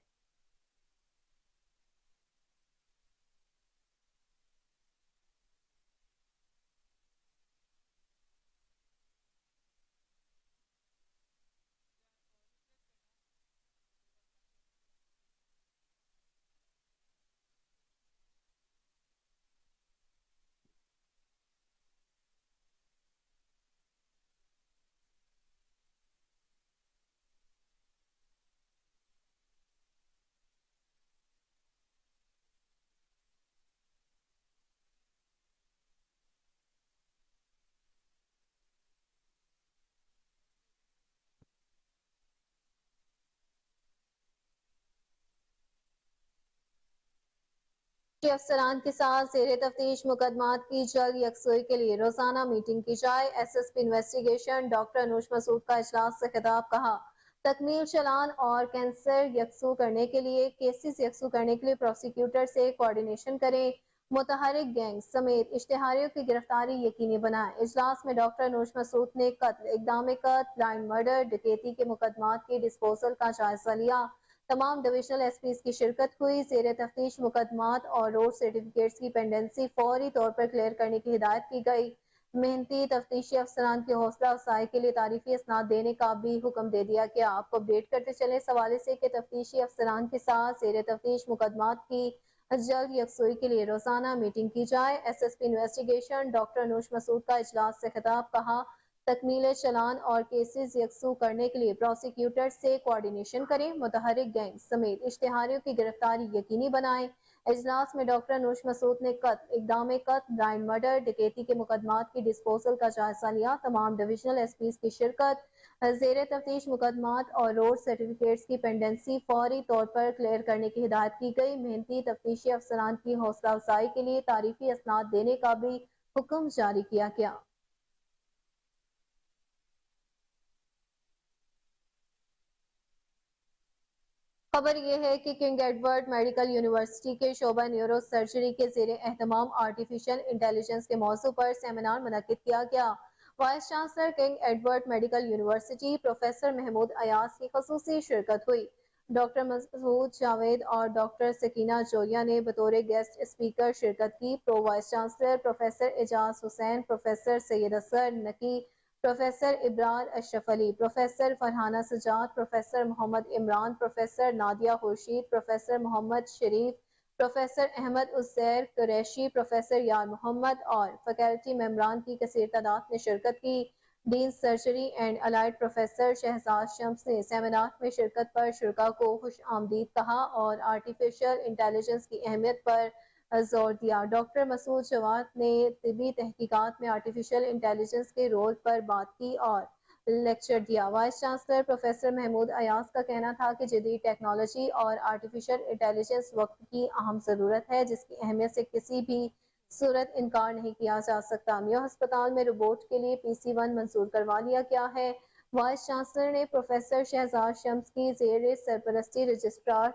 افسران کے ساتھ زیر تفتیش مقدمات کی جلد یکسوئی کے لیے روزانہ میٹنگ کی جائے۔ S S P investigation doctor Anoosh Masood کا اجلاس سے خطاب، کہا تکمیل چلان اور کیسز یکسو کرنے کے لیے پروسیکیوٹر سے کوارڈینیشن کریں، متحرک گینگ سمیت اشتہاریوں کی گرفتاری یقینی بنائیں۔ اجلاس میں ڈاکٹر انوش مسعود نے قتل، اقدام قتل، بلائنڈ مرڈر، ڈکیتی کے مقدمات کی ڈسپوزل کا جائزہ لیا۔ تمام ڈویژنل ایس پیز کی شرکت ہوئی۔ زیر تفتیش مقدمات اور روڈ سرٹیفکیٹس کی پینڈنسی فوری طور پر کلیئر کرنے کی ہدایت کی گئی۔ محنتی تفتیشی افسران کی حوصلہ افزائی کے لیے تعریفی اسناد دینے کا بھی حکم دے دیا گیا۔ آپ کو اپڈیٹ کرتے چلیں اس حوالے سے کہ تفتیشی افسران کے ساتھ زیر تفتیش مقدمات کی جلد یکسوئی کے لیے روزانہ میٹنگ کی جائے۔ S S P investigation doctor Anoosh Masood کا اجلاس سے خطاب، کہا تکمیل چلان اور کیسز یکسو کرنے کے لیے پروسیکیوٹر سے کوارڈینیشن کریں، متحرک گینگ سمیت اشتہاریوں کی گرفتاری یقینی بنائیں۔ اجلاس میں ڈاکٹر انوش مسعود نے قتل، اقدام قتل، بلائنڈ مرڈر، ڈکیتی کے مقدمات کی ڈسپوزل کا جائزہ لیا۔ تمام ڈویژنل ایس پیز کی شرکت۔ زیر تفتیش مقدمات اور روڈ سرٹیفکیٹس کی پینڈنسی فوری طور پر کلیئر کرنے کی ہدایت کی گئی۔ محنتی تفتیشی افسران کی حوصلہ افزائی کے لیے تعریفی اسناد دینے کا بھی حکم جاری کیا گیا۔ خبر یہ ہے کہ کنگ ایڈورڈ میڈیکل یونیورسٹی کے شعبہ نیورو سرجری کے زیر اہتمام آرٹیفیشل انٹیلیجنس کے موضوع پر سیمینار منعقد کیا گیا۔ Vice chancellor King Edward medical university professor Mahmood Ayaz کی خصوصی شرکت ہوئی۔ ڈاکٹر مسعود جاوید اور ڈاکٹر سکینہ جویا نے بطور گیسٹ اسپیکر شرکت کی۔ Pro vice chancellor professor Ijaz Hussain, professor Syed Asghar Naqi, professor Abrar Ashraf Ali, professor Farhana Sajjad, professor Muhammad Imran, professor Nadia Khurshid, professor Muhammad Sharif, professor Ahmad Uzair Qureshi, professor Yar Muhammad اور فیکلٹی ممبران کی کثیر تعداد نے شرکت کی۔ Dean surgery and allied professor Shahzad Shams نے سیمینار میں شرکت پر شرکاء کو خوش آمدید کہا اور آرٹیفیشل انٹیلیجنس کی اہمیت پر زور دیا۔ ڈاکٹر مسعود جواد نے طبی تحقیقات میں آرٹیفیشل انٹیلیجنس کے رول پر بات کی اور لیکچر دیا۔ Vice chancellor professor Mahmood Ayaz کا کہنا تھا کہ جدید ٹیکنالوجی اور آرٹیفیشل انٹیلیجنس وقت کی اہم ضرورت ہے جس کی اہمیت سے کسی بھی صورت انکار نہیں کیا جا سکتا۔ میو ہسپتال میں روبوٹ کے لیے PC-1 منظور کروا لیا گیا ہے۔ وائس چانسلر نے پروفیسر شہزاد شمس کی زیر سرپرستی رجسٹرار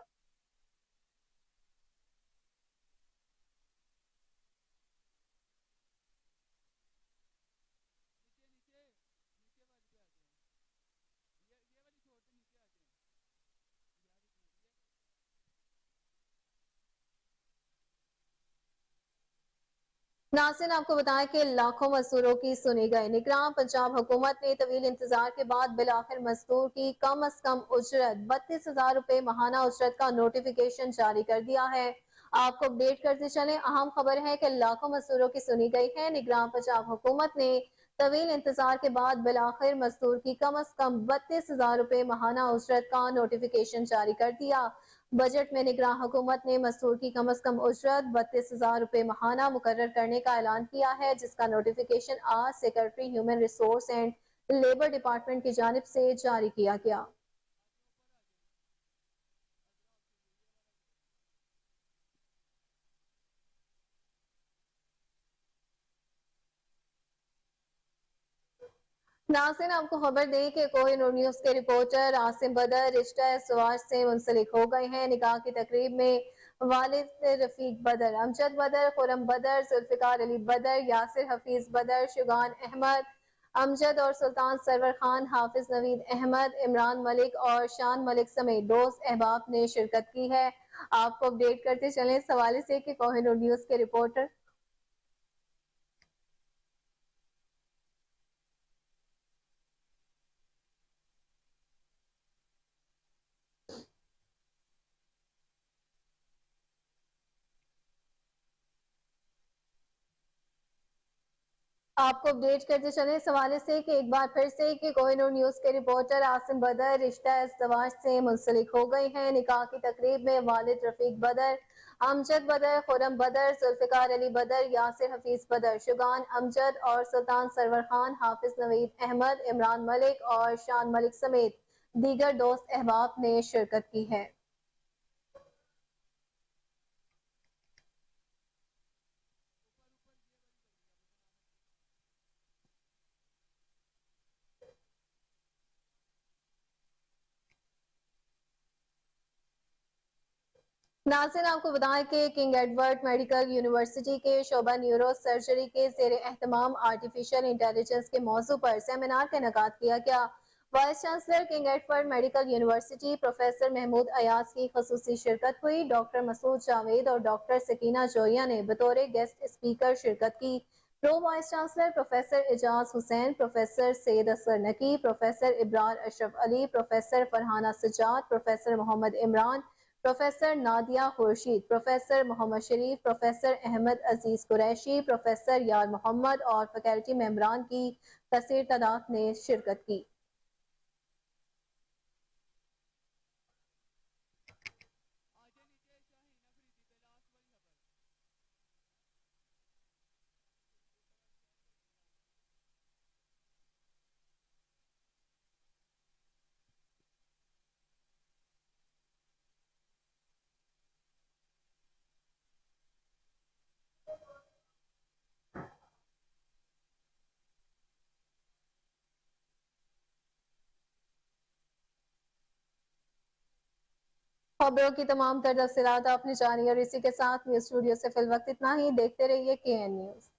ناظرین آپ کو بتائیں کہ لاکھوں مزدوروں کی سنی گئی۔ نگراں پنجاب حکومت نے طویل انتظار کے بعد بالآخر مزدور کی کم از کم اجرت 32,000 روپے ماہانہ اجرت کا نوٹیفیکیشن جاری کر دیا ہے۔ آپ کو اپڈیٹ کرتے چلیں، اہم خبر ہے کہ لاکھوں مزدوروں کی سنی گئی ہے۔ نگراں پنجاب حکومت نے طویل انتظار کے بعد بالآخر مزدور کی کم از کم 32,000 روپے ماہانہ اجرت کا نوٹیفیکیشن جاری کر دیا۔ بجٹ میں نگراں حکومت نے مزدور کی کم از کم اجرت 32,000 روپے ماہانہ مقرر کرنے کا اعلان کیا ہے، جس کا نوٹیفیکیشن آج secretary human resource and labour department کی جانب سے جاری کیا گیا۔ ناظرین آپ کو خبر دیں کہ کوہ نور نیوز کے رپورٹر عاصم بدر رشتہ ازدواج سے منسلک ہو گئے ہیں۔ نکاح کی تقریب میں والد رفیق بدر، امجد بدر، خرم بدر، ذوالفقار علی بدر، یاسر حفیظ بدر، شگان احمد امجد اور سلطان سرور خان، حافظ نوید احمد، عمران ملک اور شان ملک سمیت دوست احباب نے شرکت کی ہے۔ آپ کو اپڈیٹ کرتے چلیں اس حوالے سے کہ کوہ نور نیوز کے رپورٹر آپ کو اپڈیٹ کرتے چلیں اس حوالے سے کہ ایک بار پھر سے کہ کوہ نور نیوز کے رپورٹر عاصم بدر رشتہ ازدواج سے منسلک ہو گئے ہیں۔ نکاح کی تقریب میں والد رفیق بدر، امجد بدر، خرم بدر، ذوالفقار علی بدر، یاسر حفیظ بدر، شگان امجد اور سلطان سرور خان، حافظ نوید احمد، عمران ملک اور شان ملک سمیت دیگر دوست احباب نے شرکت کی ہے۔ नाज़रीन, आपको बताएं कि किंग एडवर्ड मेडिकल यूनिवर्सिटी के शोबा न्यूरो सर्जरी के ज़ेरे एहतमाम आर्टिफिशियल इंटेलिजेंस के मौजू पर सेमिनार का इनेकाद किया गया। Vice chancellor King Edward medical university professor Mahmood Ayaz की खसूसी शिरकत हुई। डॉक्टर मसूद जावेद और डॉक्टर सकीना जोया ने बतौर गेस्ट स्पीकर शिरकत की। Pro vice chancellor professor Ijaz Hussain, professor Syed Asghar Naqi, professor Ibrar Ashraf Ali, professor Farhana Sajjad, professor Muhammad Imran, professor Nadia Khurshid, professor Muhammad Sharif, professor Ahmad Aziz Qureshi, professor Yar Muhammad और फैकल्टी मेंबरान की कसीर तादाद ने शिरकत की। खबरों की तमाम तर तफसीलात आपने जानी और इसी के साथ न्यूज स्टूडियो से फिल वक्त इतना ही। देखते रहिए KN न्यूज।